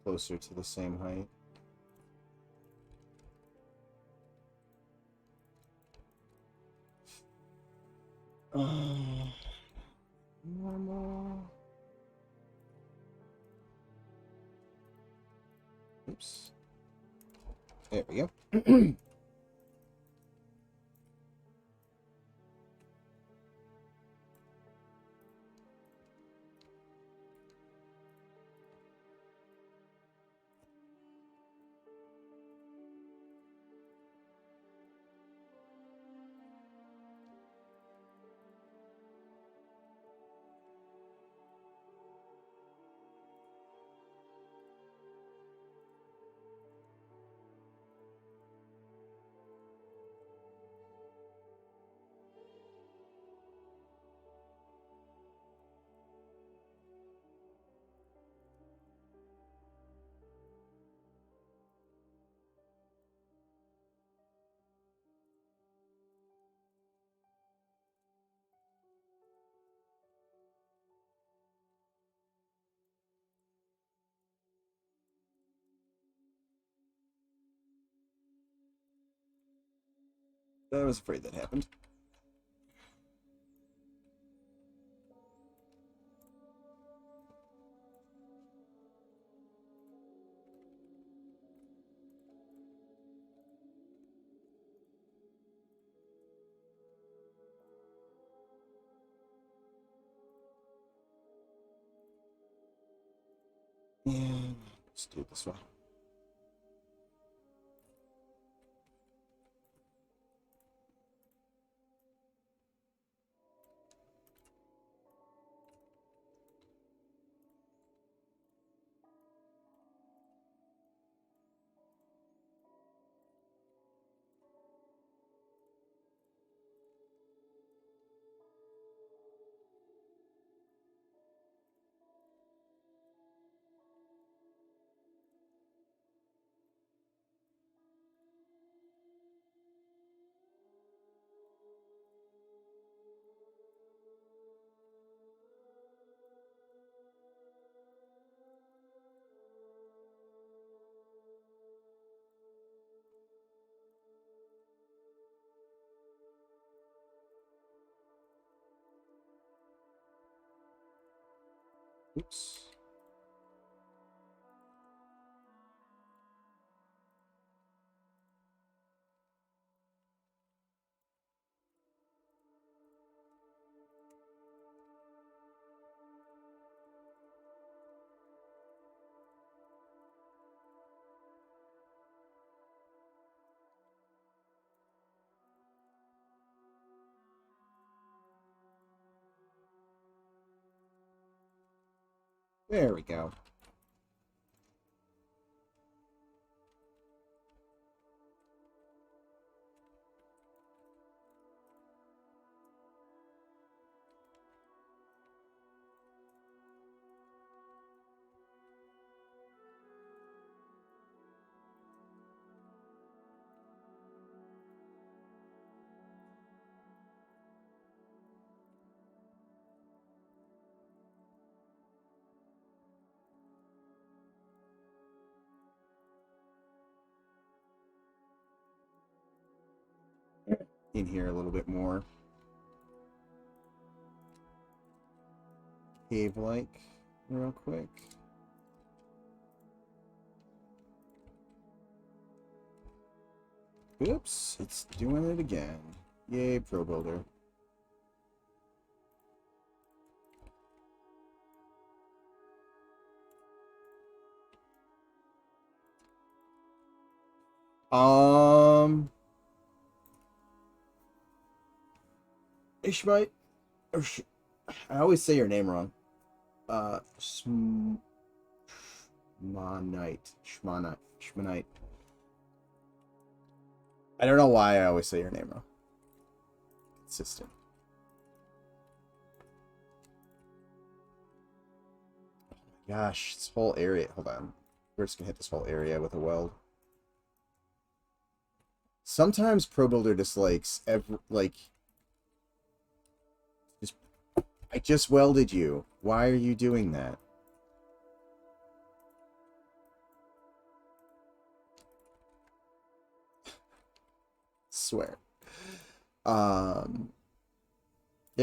Closer to the same height. Normal. Oops. There we go. I was afraid that happened. Yeah, let's do it this way. Oops. There we go. In here a little bit more cave-like real quick. Oops, it's doing it again. Yay, Pro Builder. Ishmael, I always say your name wrong. Shmanite. Shmanite. I don't know why I always say your name wrong. Consistent. Oh my gosh, this whole area. Hold on. We're just gonna hit this whole area with a weld. Sometimes Pro Builder dislikes I just welded you. Why are you doing that? Swear. Yeah,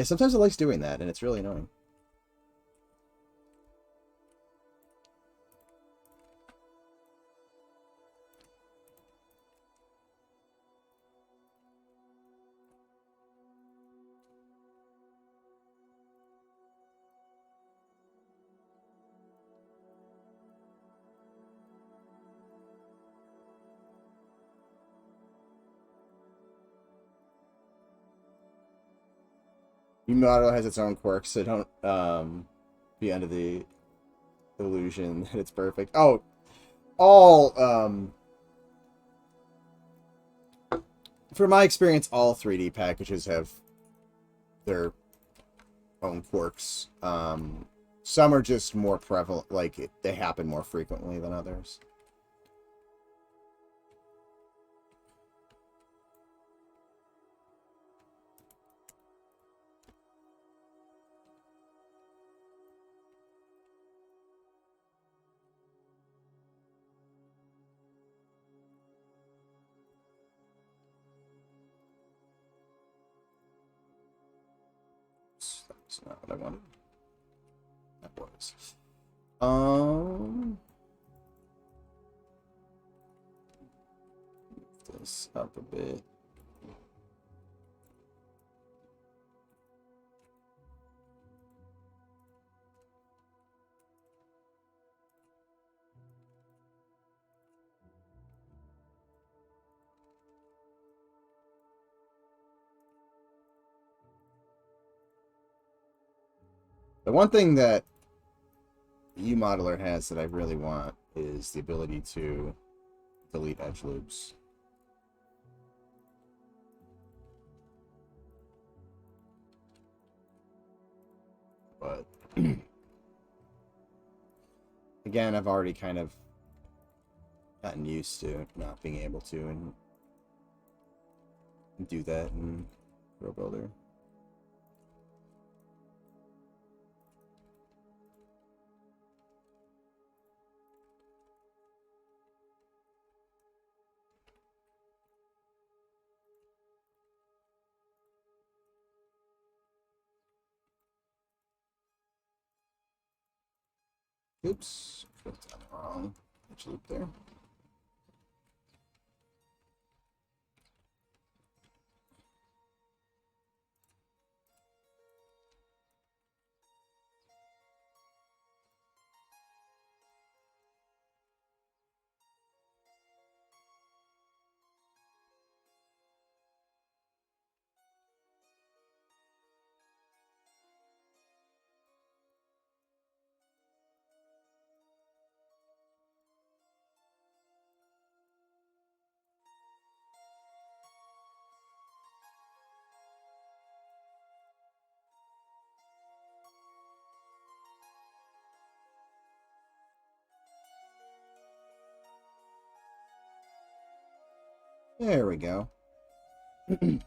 sometimes it likes doing that, and it's really annoying. Yamato has its own quirks, so don't be under the illusion that it's perfect. Oh, all from my experience, all 3D packages have their own quirks. Some are just more prevalent, like they happen more frequently than others. That's not what I wanted. That was. Move this up a bit. The one thing that uModeler has that I really want is the ability to delete edge loops. But again, I've already kind of gotten used to not being able to and do that in Pro Builder. Oops, put that wrong edge loop there. There we go. Not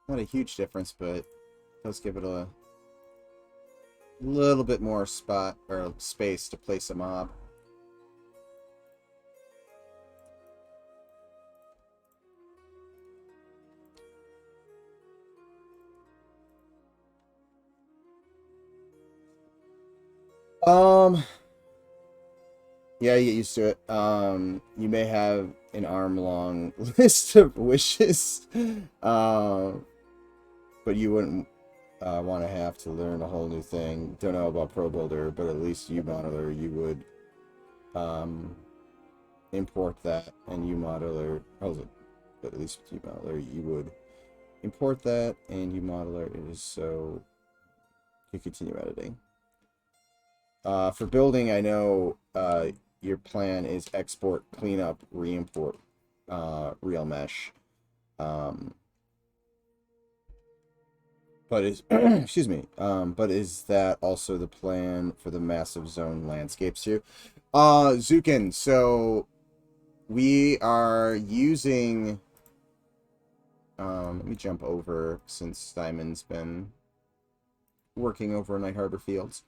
a huge difference, but does give it a little bit more spot or space to place a mob. Yeah, you get used to it. You may have an arm-long list of wishes, but you wouldn't want to have to learn a whole new thing. Don't know about Pro Builder, but at least uModeler, you would import that, and uModeler, but at least with uModeler, you would import that, and uModeler is so you continue editing. For building, I know your plan is export, cleanup, re-import, real mesh. But is excuse me. But is that also the plan for the massive zone landscapes too? Zukin, so we are using let me jump over since Simon's been working over Night Harbor Fields.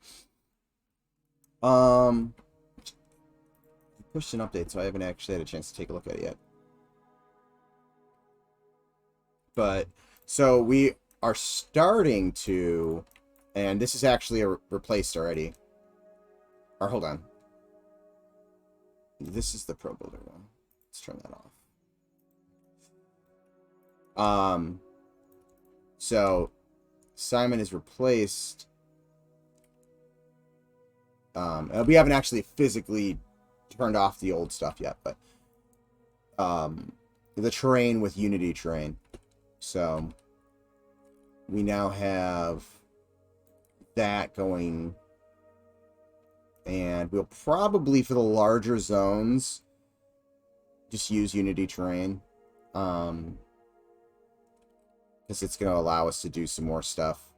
Pushed an update, so I haven't actually had a chance to take a look at it yet. But so we are starting to, and this is actually replaced already. Or hold on. This is the Pro Builder one. Let's turn that off. So Simon is replaced. We haven't actually physically turned off the old stuff yet, but the terrain with Unity terrain. So we now have that going, and we'll probably for the larger zones just use Unity terrain, because it's going to allow us to do some more stuff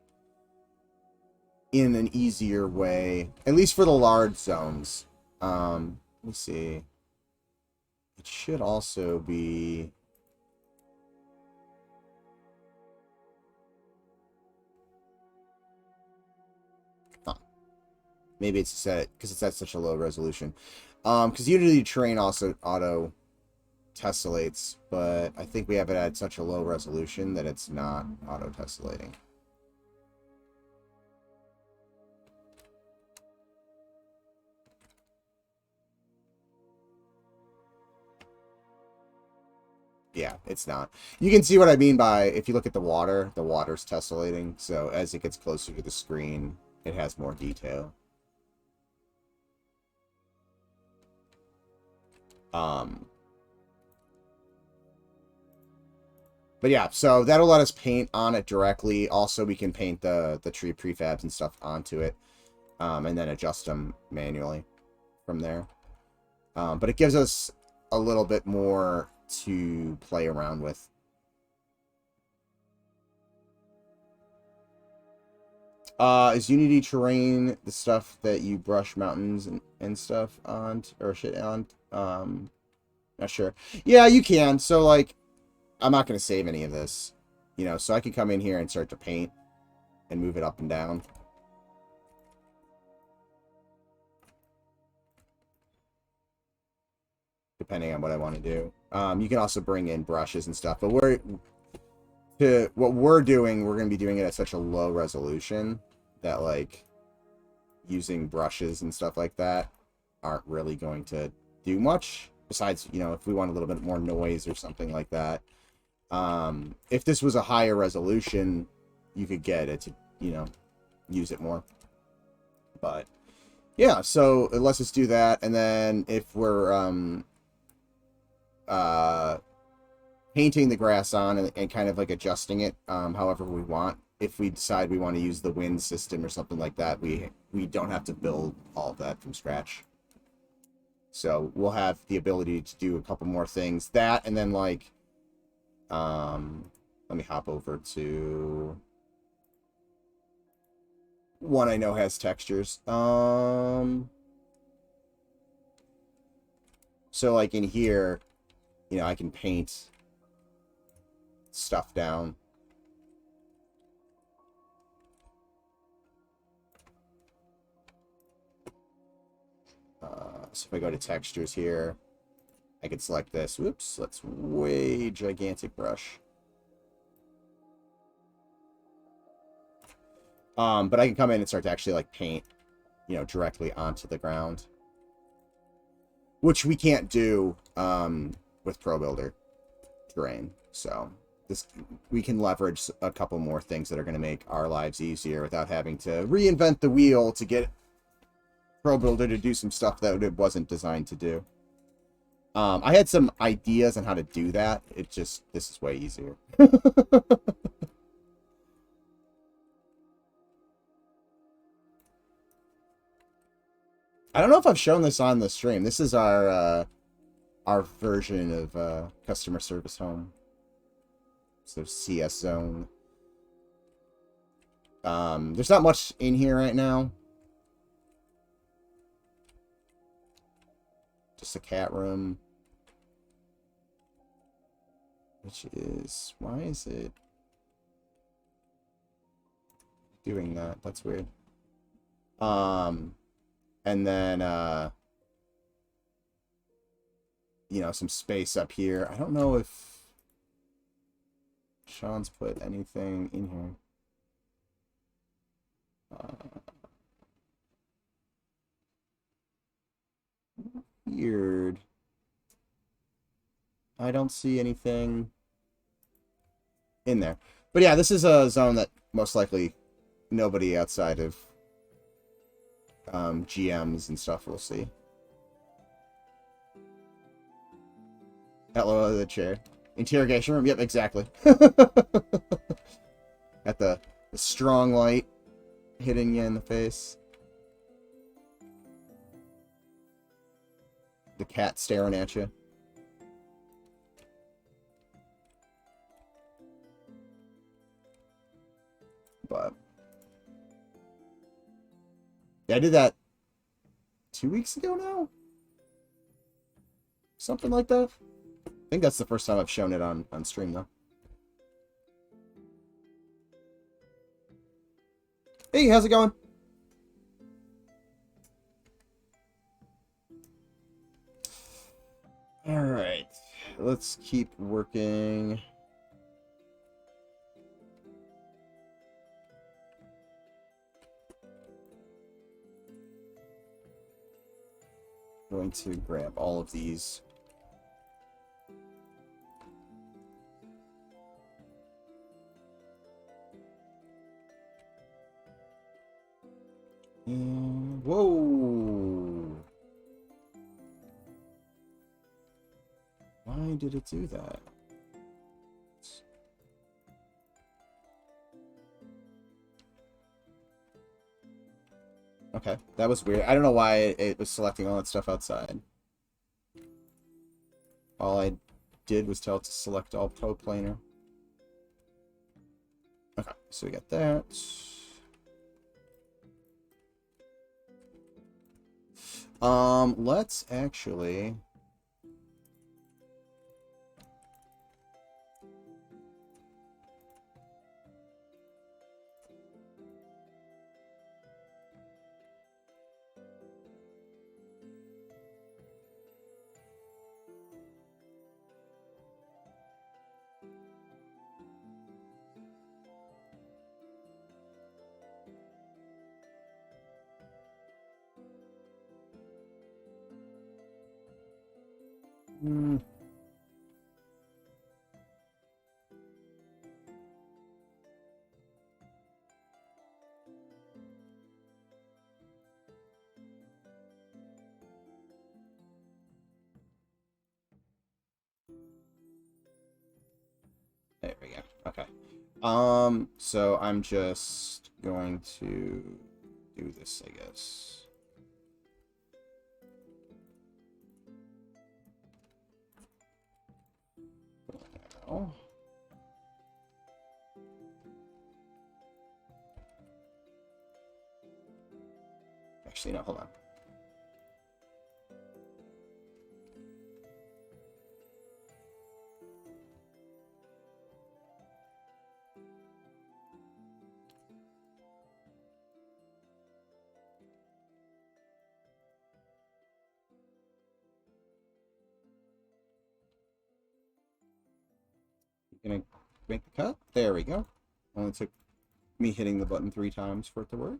in an easier way, at least for the large zones. Let me see. It should also be... Huh. Maybe it's set because it's at such a low resolution. Because Unity terrain also auto tessellates, but I think we have it at such a low resolution that it's not auto-tessellating. Yeah, it's not. You can see what I mean by, if you look at the water's tessellating, so as it gets closer to the screen, it has more detail. But yeah, so that'll let us paint on it directly. Also, we can paint the tree prefabs and stuff onto it, and then adjust them manually from there. But it gives us a little bit more to play around with. Is Unity terrain the stuff that you brush mountains and stuff on, or shit on? Not sure. Yeah, you can. So, like, I'm not going to save any of this, you know, so I can come in here and start to paint and move it up and down. Depending on what I want to do. You can also bring in brushes and stuff, but what we're doing, we're going to be doing it at such a low resolution that, like, using brushes and stuff like that aren't really going to do much. Besides, you know, if we want a little bit more noise or something like that. If this was a higher resolution, you could get it to, you know, use it more. But, yeah, so it lets us do that. And then if we're, painting the grass on and kind of like adjusting it however we want. If we decide we want to use the wind system or something like that, we don't have to build all of that from scratch. So we'll have the ability to do a couple more things. That, and then, like, let me hop over to one I know has textures. So, like, in here, you know, I can paint stuff down. So if I go to textures here, I can select this. Whoops, that's way gigantic brush. But I can come in and start to actually, like, paint, you know, directly onto the ground, which we can't do with Pro Builder terrain. So we can leverage a couple more things that are going to make our lives easier without having to reinvent the wheel to get Pro Builder to do some stuff that it wasn't designed to do. I had some ideas on how to do that. This is way easier. I don't know if I've shown this on the stream. This is our version of customer service home. So CS zone. There's not much in here right now. Just a cat room. Which is... Why is it doing that? That's weird. And then, you know, some space up here. I don't know if Sean's put anything in here. Weird. I don't see anything in there. But yeah, this is a zone that most likely nobody outside of GMs and stuff will see. Hello, the chair. Interrogation room? Yep, exactly. Got the strong light hitting you in the face. The cat staring at you. But yeah, I did that 2 weeks ago now? Something like that. I think that's the first time I've shown it on stream, though. Hey, how's it going? Alright. let's keep working. Going to grab all of these. And, whoa! Why did it do that? Okay, that was weird. I don't know why it was selecting all that stuff outside. All I did was tell it to select all pro planar. Okay, so we got that. Let's actually... There we go. Okay. So I'm just going to do this, I guess. Now. Actually, no, hold on. Gonna make the cut. There we go. Only took me hitting the button 3 times for it to work.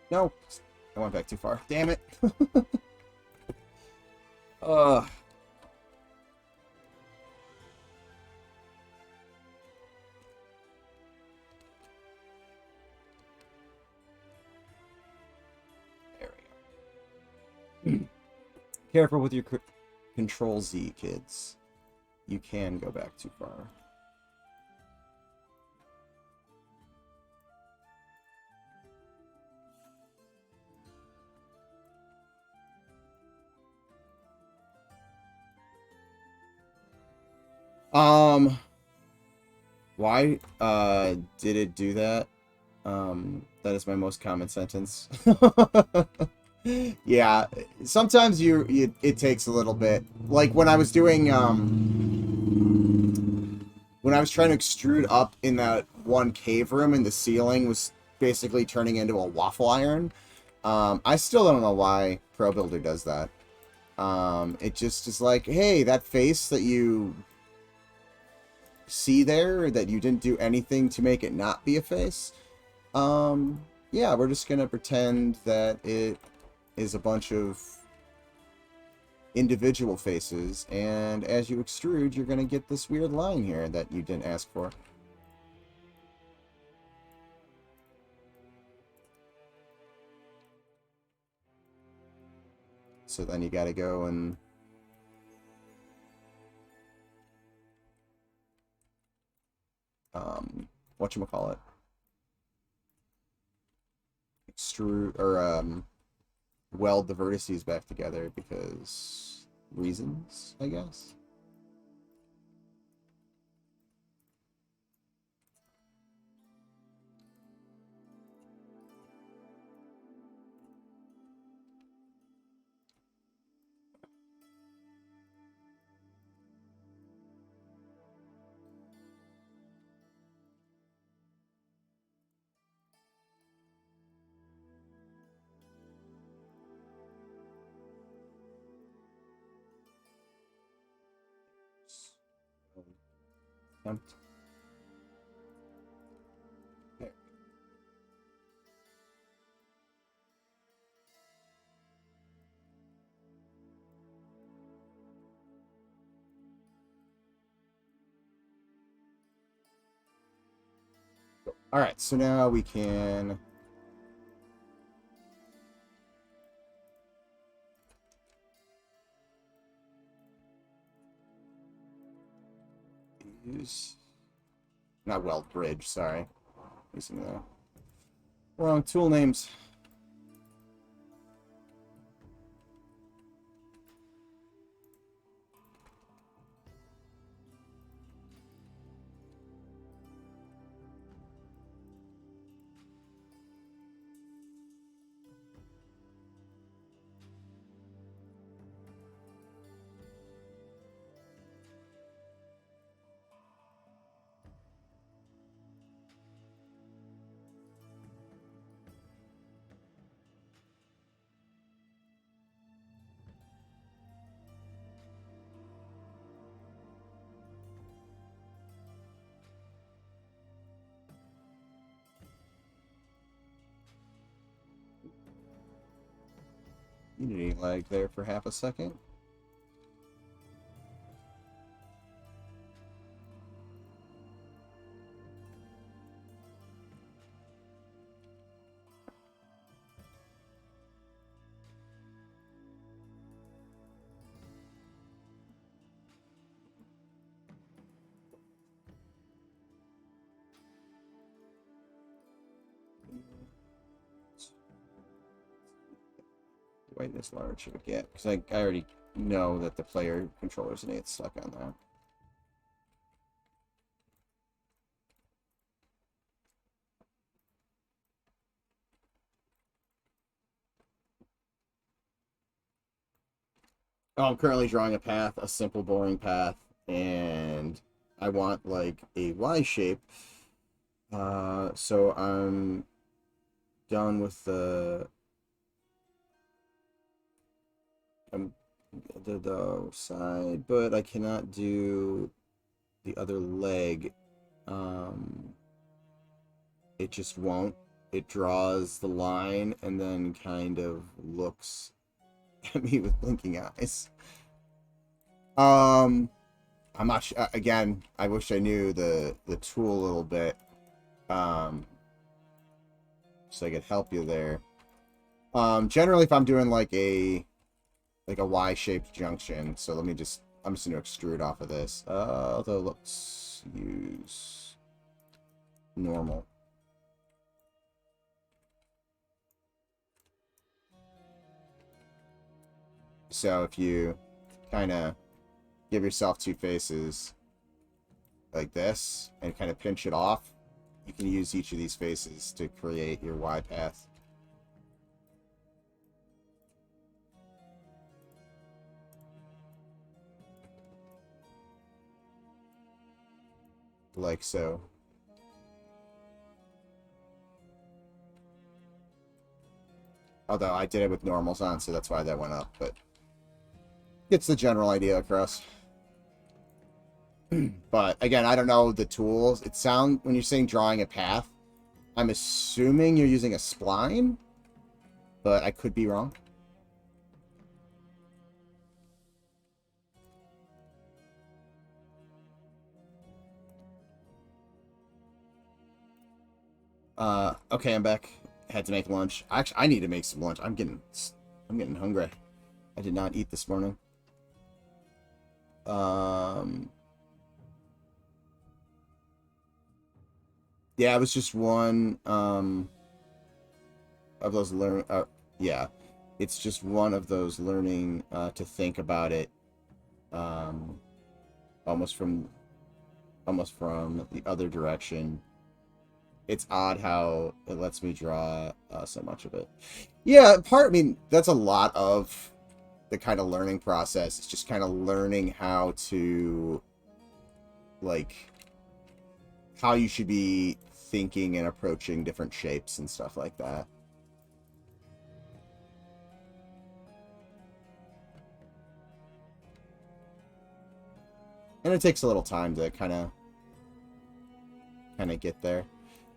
No, I went back too far. Damn it. Ugh. There we go. Careful with your Control Z, kids. You can go back too far. Why did it do that? That is my most common sentence. Yeah, sometimes it takes a little bit. Like when I was doing when I was trying to extrude up in that one cave room and the ceiling was basically turning into a waffle iron. I still don't know why Pro Builder does that. It just is like, hey, that face that you see there, that you didn't do anything to make it not be a face, yeah, we're just gonna pretend that it is a bunch of individual faces, and as you extrude, you're gonna get this weird line here that you didn't ask for. so then you gotta go and whatchamacallit, extrude or weld the vertices back together because reasons, I guess. Attempt. Okay. All right, so now we can use, not weld bridge, sorry. Using the wrong tool names. Unity lag there for half a second. Whiteness large should we get? Because I already know that the player controller's an 8 stuck on that. Oh, I'm currently drawing a path, a simple, boring path, and I want like a Y shape. So I'm done with the side, but I cannot do the other leg. It just won't. It draws the line and then kind of looks at me with blinking eyes. I'm not sure. Again, I wish I knew the tool a little bit, so I could help you there. Generally, if I'm doing like a Y-shaped junction, so I'm just gonna extrude off of this. Although let's use normal. So if you kind of give yourself two faces like this and kind of pinch it off, you can use each of these faces to create your Y path. Like so. Although I did it with normals on, so that's why that went up, but gets the general idea across. But again, I don't know the tools. It sounds, when you're saying drawing a path, I'm assuming you're using a spline, but I could be wrong. Okay, I'm back. Had to make lunch. Actually, I need to make some lunch. I'm getting hungry. I did not eat this morning. Yeah, it was just one of those yeah, it's just one of those learning to think about it almost from the other direction. It's odd how it lets me draw so much of it. Yeah, I mean, that's a lot of the kind of learning process. It's just kind of learning how to, like, how you should be thinking and approaching different shapes and stuff like that. And it takes a little time to kind of get there.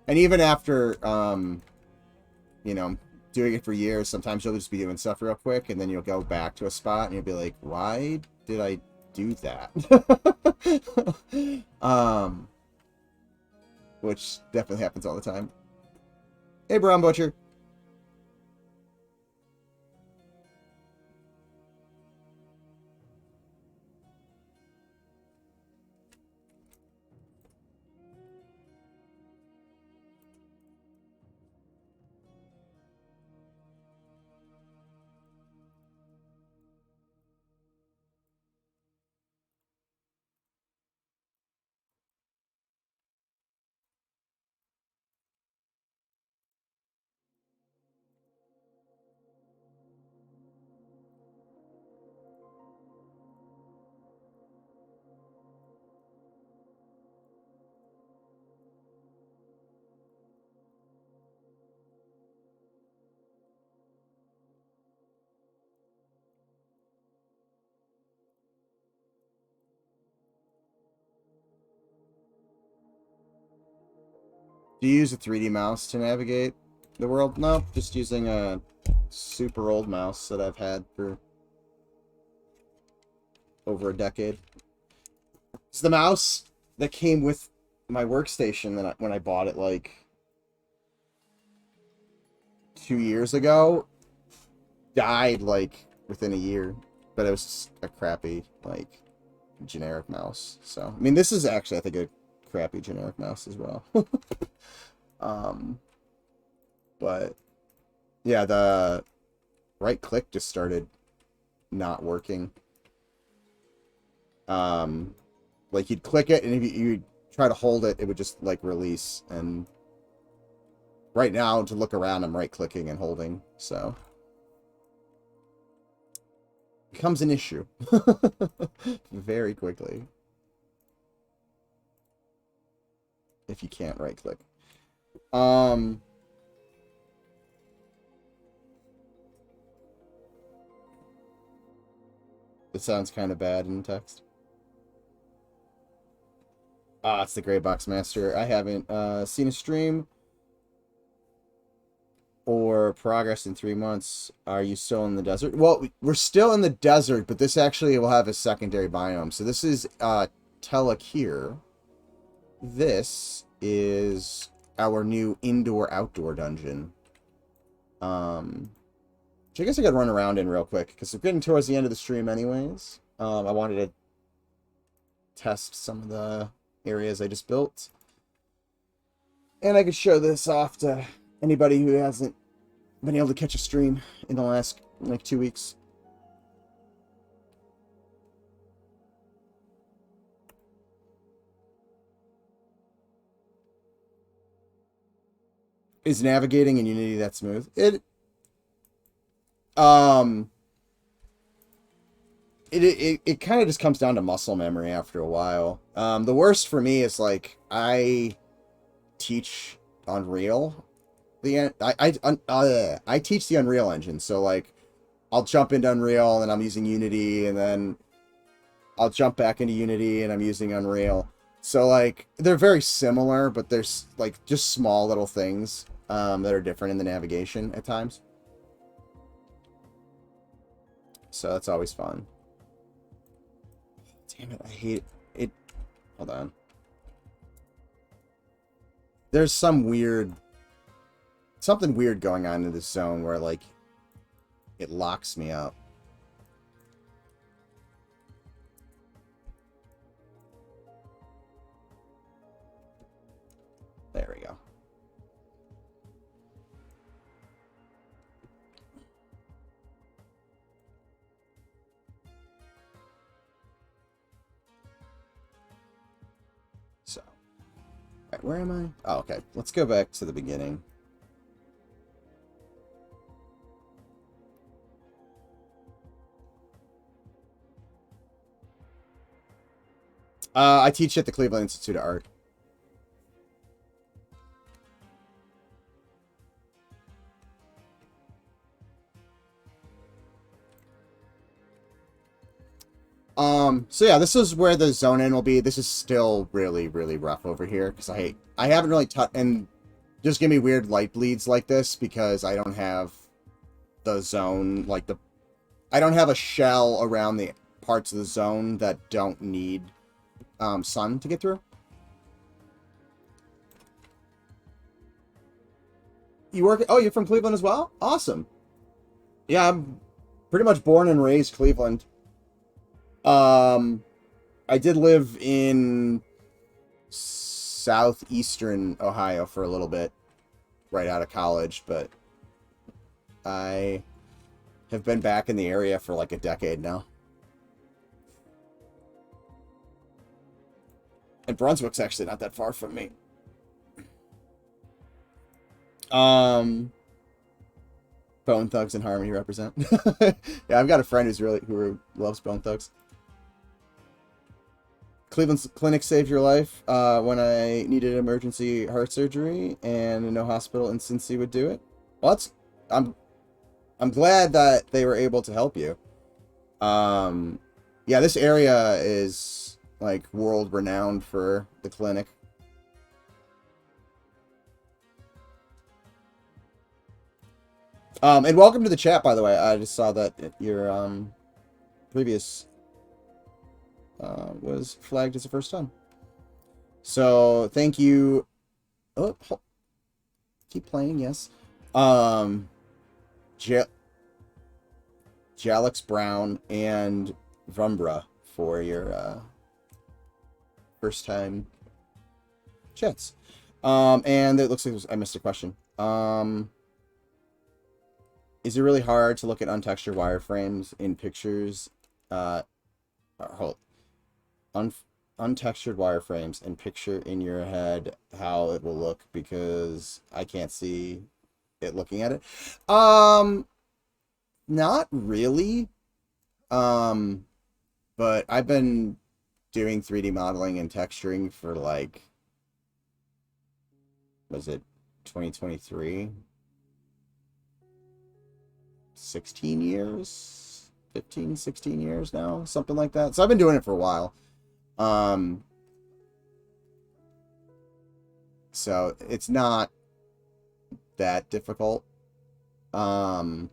And even after, you know, doing it for years, sometimes you'll just be doing stuff real quick, and then you'll go back to a spot, and you'll be like, why did I do that? Which definitely happens all the time. Hey, Brown Butcher. Do you use a 3D mouse to navigate the world? No, just using a super old mouse that I've had for over a decade. It's the mouse that came with my workstation that when I bought it like 2 years ago. Died like within a year, but it was just a crappy like generic mouse. So I mean, this is actually, I think, a crappy generic mouse as well. But yeah, the right click just started not working. Like you'd click it, and if you try to hold it, it would just like release. And right now, to look around, I'm right clicking and holding, so it becomes an issue very quickly if you can't right click. It sounds kind of bad in text. Ah, it's the Gray Box Master. I haven't seen a stream or progress in 3 months. Are you still in the desert? Well, we're still in the desert, but this actually will have a secondary biome. So this is Tel Ekir. This is our new indoor-outdoor dungeon. Which I guess I could run around in real quick, because we're getting towards the end of the stream anyways. I wanted to test some of the areas I just built. And I could show this off to anybody who hasn't been able to catch a stream in the last, like, 2 weeks. Is navigating in Unity that smooth? It kind of just comes down to muscle memory after a while. The worst for me is, like, I teach Unreal. I teach the Unreal Engine, so, like, I'll jump into Unreal and I'm using Unity, and then I'll jump back into Unity and I'm using Unreal. So, like, they're very similar, but there's, like, just small little things that are different in the navigation at times. So that's always fun. Damn it, I hate it. Hold on. There's something weird going on in this zone where, like, it locks me up. Where am I? Oh, okay. Let's go back to the beginning. I teach at the Cleveland Institute of Art. So yeah, this is where the zone in will be. This is still really, really rough over here because I haven't really touched, and just give me weird light bleeds like this because I don't have the zone, like I don't have a shell around the parts of the zone that don't need sun to get through. You work? Oh, you're from Cleveland as well? Awesome. Yeah, I'm pretty much born and raised Cleveland. I did live in southeastern Ohio for a little bit, right out of college, but I have been back in the area for like a decade now. And Brunswick's actually not that far from me. Bone Thugs and Harmony represent. Yeah, I've got a friend who loves Bone Thugs. Cleveland's clinic saved your life when I needed emergency heart surgery, and no hospital in Cincy would do it. Well, I'm glad that they were able to help you. Yeah, this area is like world renowned for the clinic. And welcome to the chat, by the way. I just saw that your previous was flagged as the first time. So thank you. Oh, keep playing, yes. Jalix Brown and Vumbra for your first time chats. And it looks like I missed a question. Is it really hard to look at untextured wireframes in pictures? Untextured wireframes and picture in your head how it will look, because I can't see it looking at it. Not really. But I've been doing 3D modeling and texturing for like, was it 2023? 16 years? 15, 16 years now? Something like that. So I've been doing it for a while. So it's not that difficult. You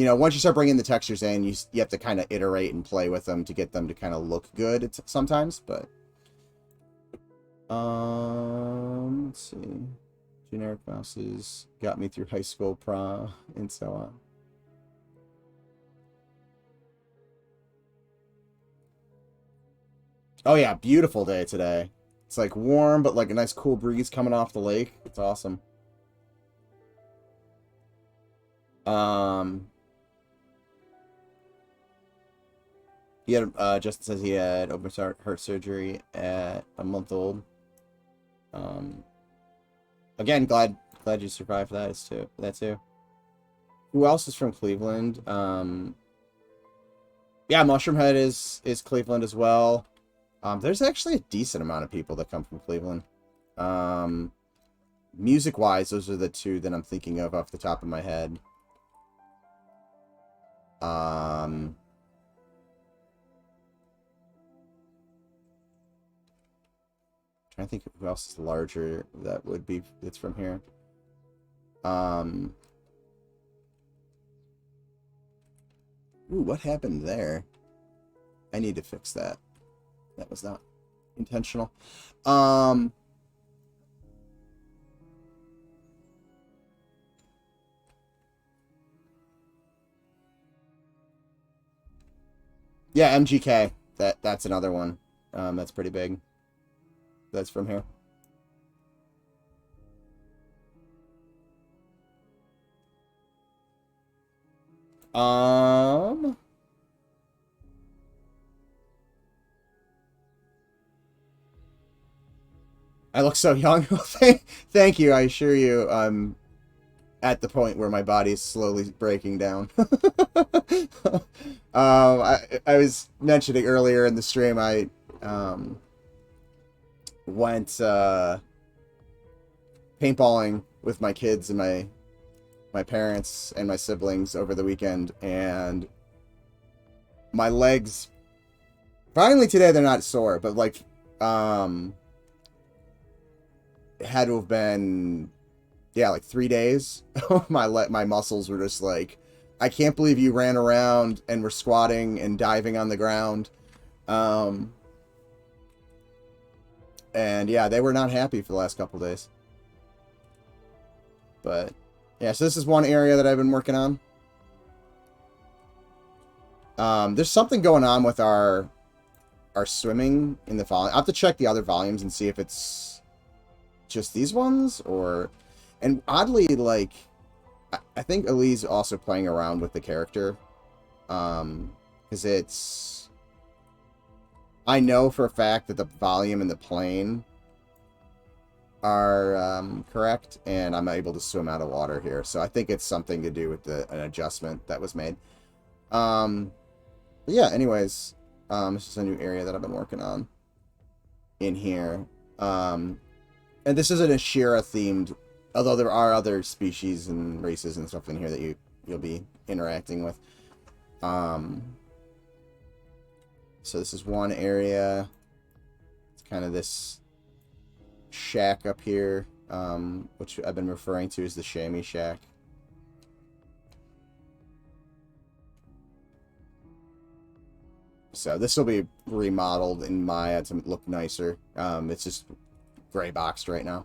know, once you start bringing the textures in, you have to kind of iterate and play with them to get them to kind of look good sometimes, but let's see. Generic mouses got me through high school, prom, and so on. Oh yeah, beautiful day today. It's like warm, but like a nice cool breeze coming off the lake. It's awesome. He had Justin says he had open heart surgery at a month old. Again, glad you survived that too. Who else is from Cleveland? Yeah, Mushroomhead is Cleveland as well. There's actually a decent amount of people that come from Cleveland. Music-wise, those are the two that I'm thinking of off the top of my head. I think who else is larger that's from here. Ooh, what happened there? I need to fix that. That was not intentional. Yeah, MGK. That's another one. That's pretty big. That's from here. I look so young. Thank you. I assure you, I'm at the point where my body is slowly breaking down. I was mentioning earlier in the stream, I went paintballing with my kids and my parents and my siblings over the weekend, and my legs, finally today they're not sore, but like it had to have been, yeah, like 3 days. My muscles were just like, I can't believe you ran around and were squatting and diving on the ground. And yeah, they were not happy for the last couple days. But yeah, so this is one area that I've been working on. There's something going on with our swimming in the volume. I'll have to check the other volumes and see if it's just these ones, or... And oddly, like, I think Ali's also playing around with the character. Because it's... I know for a fact that the volume and the plane are correct, and I'm able to swim out of water here. So I think it's something to do with an adjustment that was made. But yeah, anyways, this is a new area that I've been working on in here. And this is an Ashira-themed, although there are other species and races and stuff in here that you'll be interacting with. So this is one area. It's kind of this shack up here, which I've been referring to as the Chamois Shack. So this will be remodeled in Maya to look nicer. It's just gray boxed right now.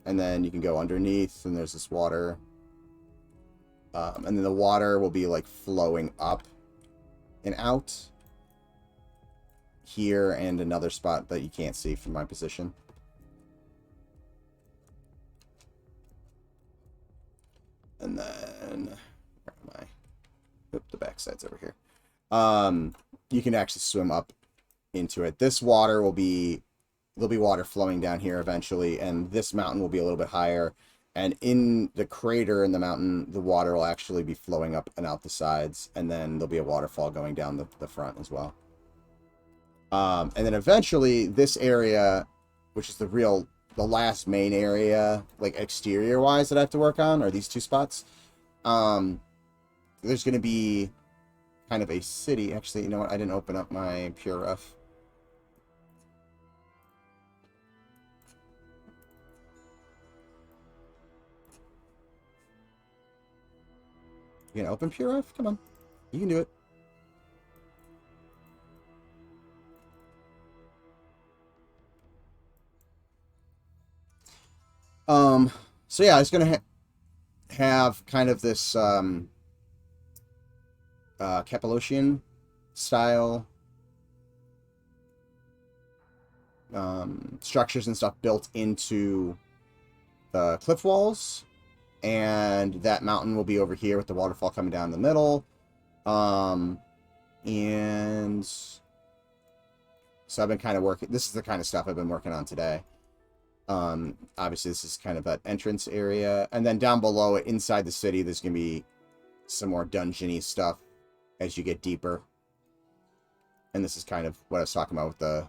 And then you can go underneath, and there's this water. And then the water will be like flowing up and out here, and another spot that you can't see from my position. And then, where am I? Oop, the backside's over here. You can actually swim up into it. This water will be, there'll be water flowing down here eventually, and this mountain will be a little bit higher. And in the crater in the mountain, the water will actually be flowing up and out the sides, and then there'll be a waterfall going down the front as well. And then eventually, this area, which is the last main area, like exterior-wise, that I have to work on, are these two spots. There's going to be kind of a city. Actually, you know what? I didn't open up my Pure Rough. You gonna open Pure Rough? Come on. You can do it. So yeah, it's gonna have kind of this Cappadocian style structures and stuff built into the cliff walls, and that mountain will be over here with the waterfall coming down the middle. And so I've been kind of working, this is the kind of stuff I've been working on today. Obviously this is kind of that entrance area, and then down below it, inside the city, there's gonna be some more dungeony stuff as you get deeper. And this is kind of what I was talking about with the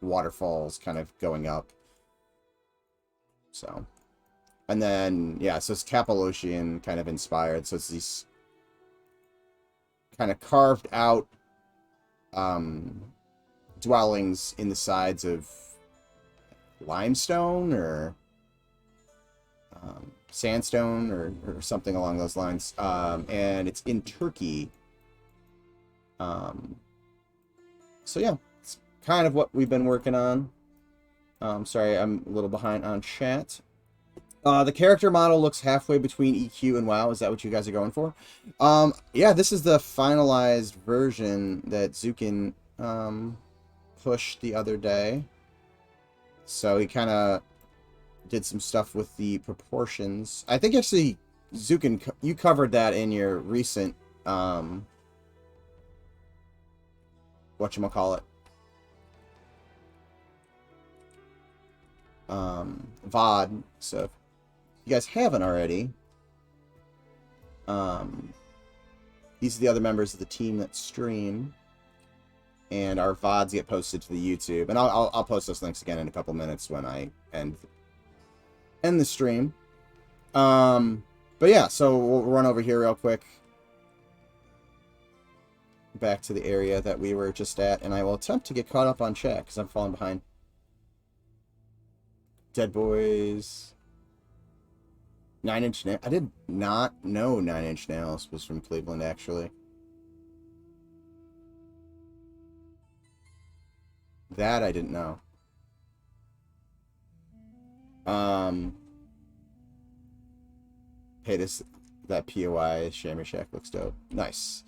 waterfalls kind of going up. So, and then yeah, so it's Cappadocian kind of inspired. So it's these kind of carved out dwellings in the sides of limestone or sandstone or something along those lines. And it's in Turkey. So yeah, it's kind of what we've been working on. Sorry, I'm a little behind on chat. The character model looks halfway between EQ and WoW. Is that what you guys are going for? Yeah, this is the finalized version that Zukin pushed the other day. So he kind of did some stuff with the proportions. I think actually, Zukin, you covered that in your recent whatchamacallit, VOD. So if you guys haven't already, these are the other members of the team that stream, and our VODs get posted to the YouTube. And I'll post those links again in a couple minutes when I end the stream. But yeah, so we'll run over here real quick, back to the area that we were just at, and I will attempt to get caught up on chat because I'm falling behind. Dead Boys. 9 Inch Nails. I did not know 9 Inch Nails was from Cleveland, actually. That I didn't know. Hey, that POI Shammy Shack looks dope. Nice.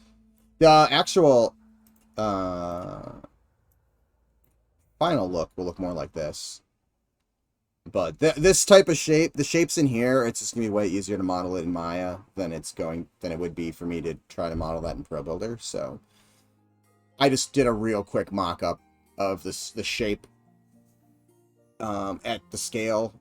The actual final look will look more like this. But this type of shape, the shapes in here, it's just gonna be way easier to model it in Maya than it would be for me to try to model that in Pro Builder. So I just did a real quick mock-up of the shape at the scale,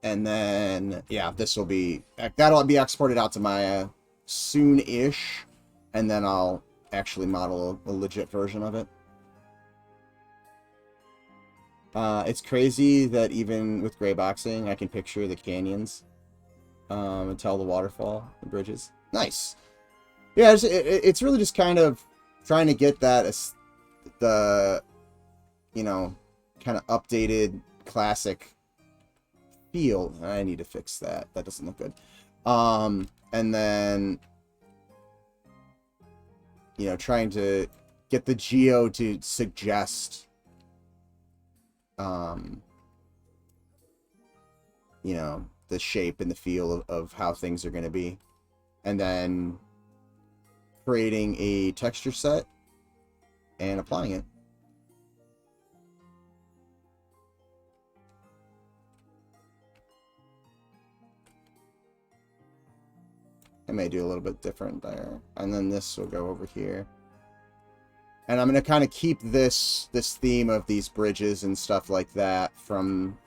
and then yeah, that'll be exported out to Maya soon-ish, and then I'll actually model a legit version of it. It's crazy that even with gray boxing, I can picture the canyons and tell the waterfall, the bridges. Nice. Yeah, it's really just kind of trying to get that as the, you know, kind of updated classic feel. I need to fix that. That doesn't look good. And then, you know, trying to get the geo to suggest, you know, the shape and the feel of how things are going to be, and then creating a texture set and applying it. I may do a little bit different there, and then this will go over here. And I'm going to kind of keep this theme of these bridges and stuff like that from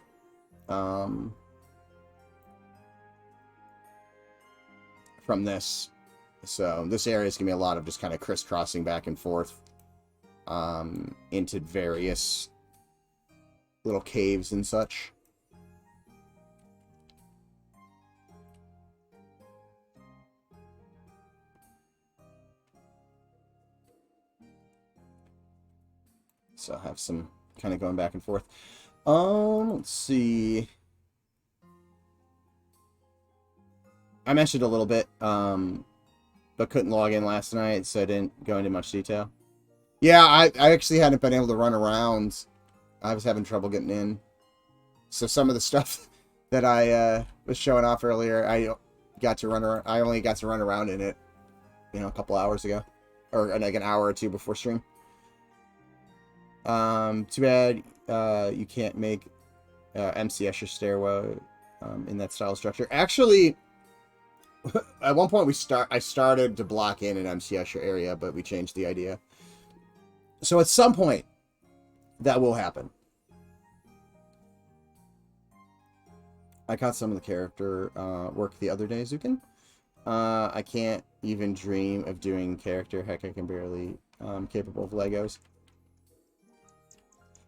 this. So this area is going to be a lot of just kind of crisscrossing back and forth into various little caves and such. So I have some kind of going back and forth. Let's see. I mentioned a little bit, but couldn't log in last night, so I didn't go into much detail. Yeah, I actually hadn't been able to run around. I was having trouble getting in. So some of the stuff that I was showing off earlier, I got to run around. I only got to run around in it, you know, a couple hours ago, or like an hour or two before stream. Too bad you can't make MC Escher stairwell in that style structure. Actually, at one point I started to block in an MC Escher area, but we changed the idea. So at some point, that will happen. I caught some of the character work the other day, Zukin. I can't even dream of doing character. Heck, I can barely capable of Legos.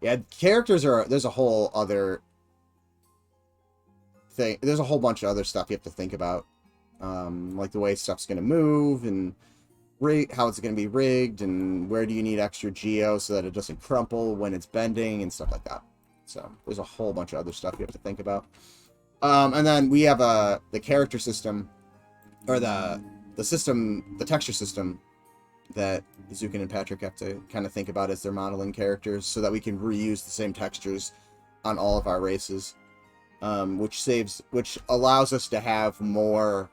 Yeah, characters are... There's a whole other thing. There's a whole bunch of other stuff you have to think about. Like the way stuff's going to move, and how it's going to be rigged, and where do you need extra geo so that it doesn't crumple when it's bending, and stuff like that. So there's a whole bunch of other stuff you have to think about. And then we have the character system, or the texture system that Zukin and Patrick have to kind of think about as they're modeling characters, so that we can reuse the same textures on all of our races, which allows us to have more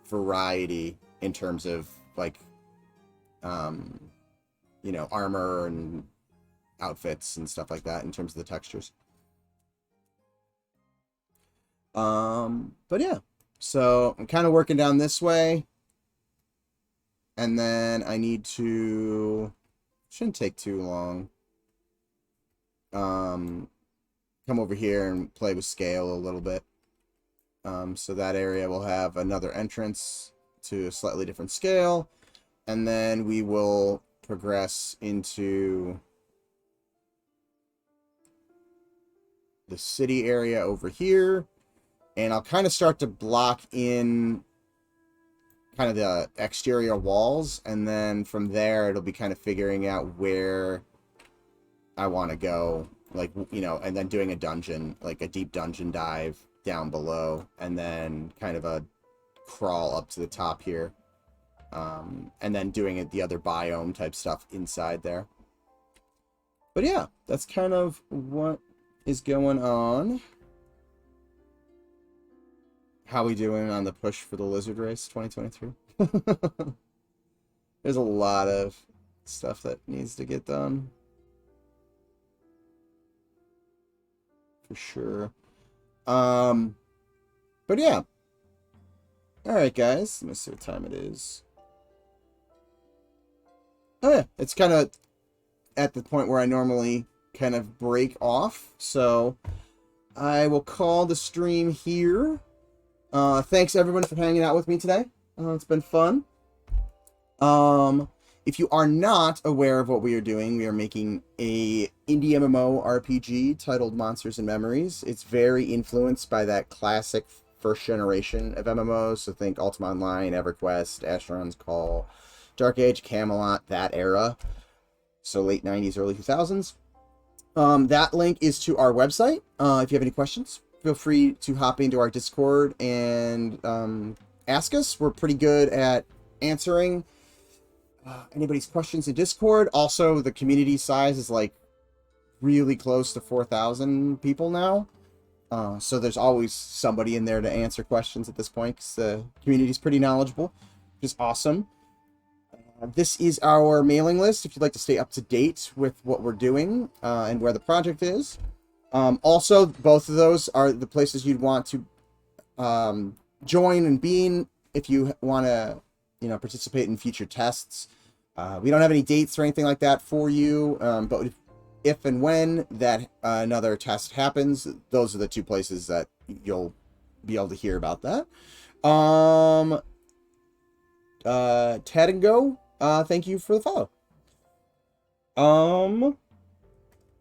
variety in terms of, like, you know, armor and outfits and stuff like that in terms of the textures. But yeah, so I'm kind of working down this way. And then I need to... Shouldn't take too long. come over here and play with scale a little bit. So that area will have another entrance to a slightly different scale, and then we will progress into the city area over here, and I'll kind of start to block in kind of the exterior walls, and then from there it'll be kind of figuring out where I want to go, like, you know, and then doing a dungeon, like a deep dungeon dive down below, and then kind of a crawl up to the top here, and then doing the other biome type stuff inside there. But yeah, that's kind of what is going on. How we doing on the push for the Lizard Race 2023? There's a lot of stuff that needs to get done. For sure. But yeah. Alright, guys. Let me see what time it is. Oh yeah, it's kind of at the point where I normally kind of break off. So I will call the stream here. Thanks everyone for hanging out with me today. It's been fun. If you are not aware of what we are doing, we are making a indie MMORPG titled Monsters and Memories. It's very influenced by that classic first generation of MMOs. So think Ultima Online, EverQuest, Asheron's Call, Dark Age, Camelot, that era. So late 90s, early 2000s. That link is to our website. If you have any questions, feel free to hop into our Discord and ask us. We're pretty good at answering anybody's questions in Discord. Also, the community size is like really close to 4,000 people now. So there's always somebody in there to answer questions at this point, because the community is pretty knowledgeable, which is awesome. This is our mailing list if you'd like to stay up to date with what we're doing and where the project is. Also, both of those are the places you'd want to join and be in if you want to, you know, participate in future tests. We don't have any dates or anything like that for you, but if and when that another test happens, those are the two places that you'll be able to hear about that. Ted and Go, thank you for the follow.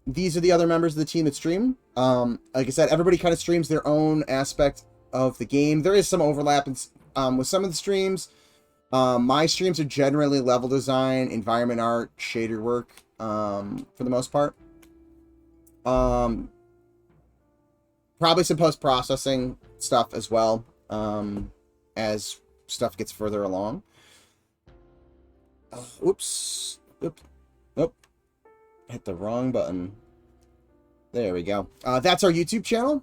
These are the other members of the team that stream. Like I said, everybody kind of streams their own aspect of the game. There is some overlap in, with some of the streams. My streams are generally level design, environment art, shader work, for the most part. Probably some post-processing stuff as well, as stuff gets further along. Oops. Oop. Nope. Hit the wrong button. There we go. That's our YouTube channel.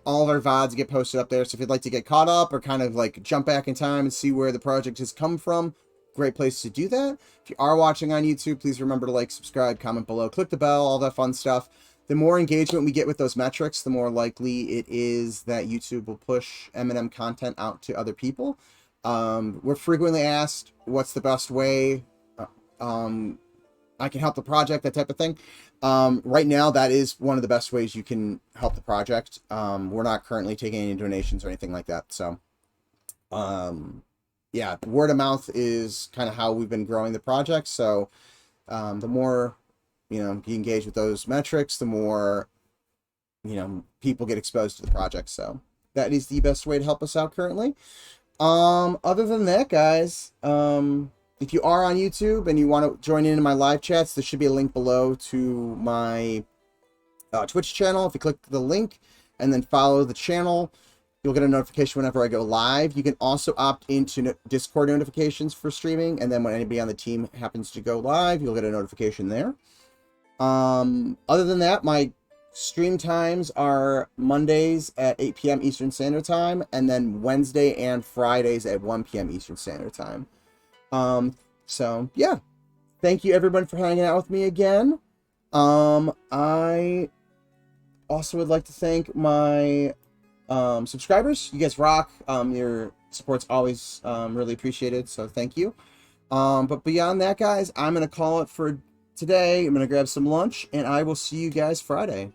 All of our VODs get posted up there, so if you'd like to get caught up or kind of like jump back in time and see where the project has come from, great place to do that. If you are watching on YouTube, please remember to like, subscribe, comment below, click the bell, all that fun stuff. The more engagement we get with those metrics, the more likely it is that YouTube will push M&M content out to other people. We're frequently asked what's the best way I can help the project, that type of thing. Right now, that is one of the best ways you can help the project. We're not currently taking any donations or anything like that. So, yeah, word of mouth is kind of how we've been growing the project. So, the more, you know, you engage with those metrics, the more, you know, people get exposed to the project. So that is the best way to help us out currently. Other than that, guys, if you are on YouTube and you want to join in my live chats, there should be a link below to my Twitch channel. If you click the link and then follow the channel, you'll get a notification whenever I go live. You can also opt into Discord notifications for streaming, and then when anybody on the team happens to go live, you'll get a notification there. Other than that, my stream times are Mondays at 8 p.m. Eastern Standard Time, and then Wednesday and Fridays at 1 p.m. Eastern Standard Time. So yeah, thank you everyone for hanging out with me again. I also would like to thank my subscribers. You guys rock. Your support's always really appreciated, so thank you. But beyond that, guys, I'm gonna call it for today. I'm going to grab some lunch, and I will see you guys Friday.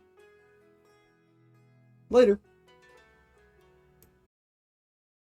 Later.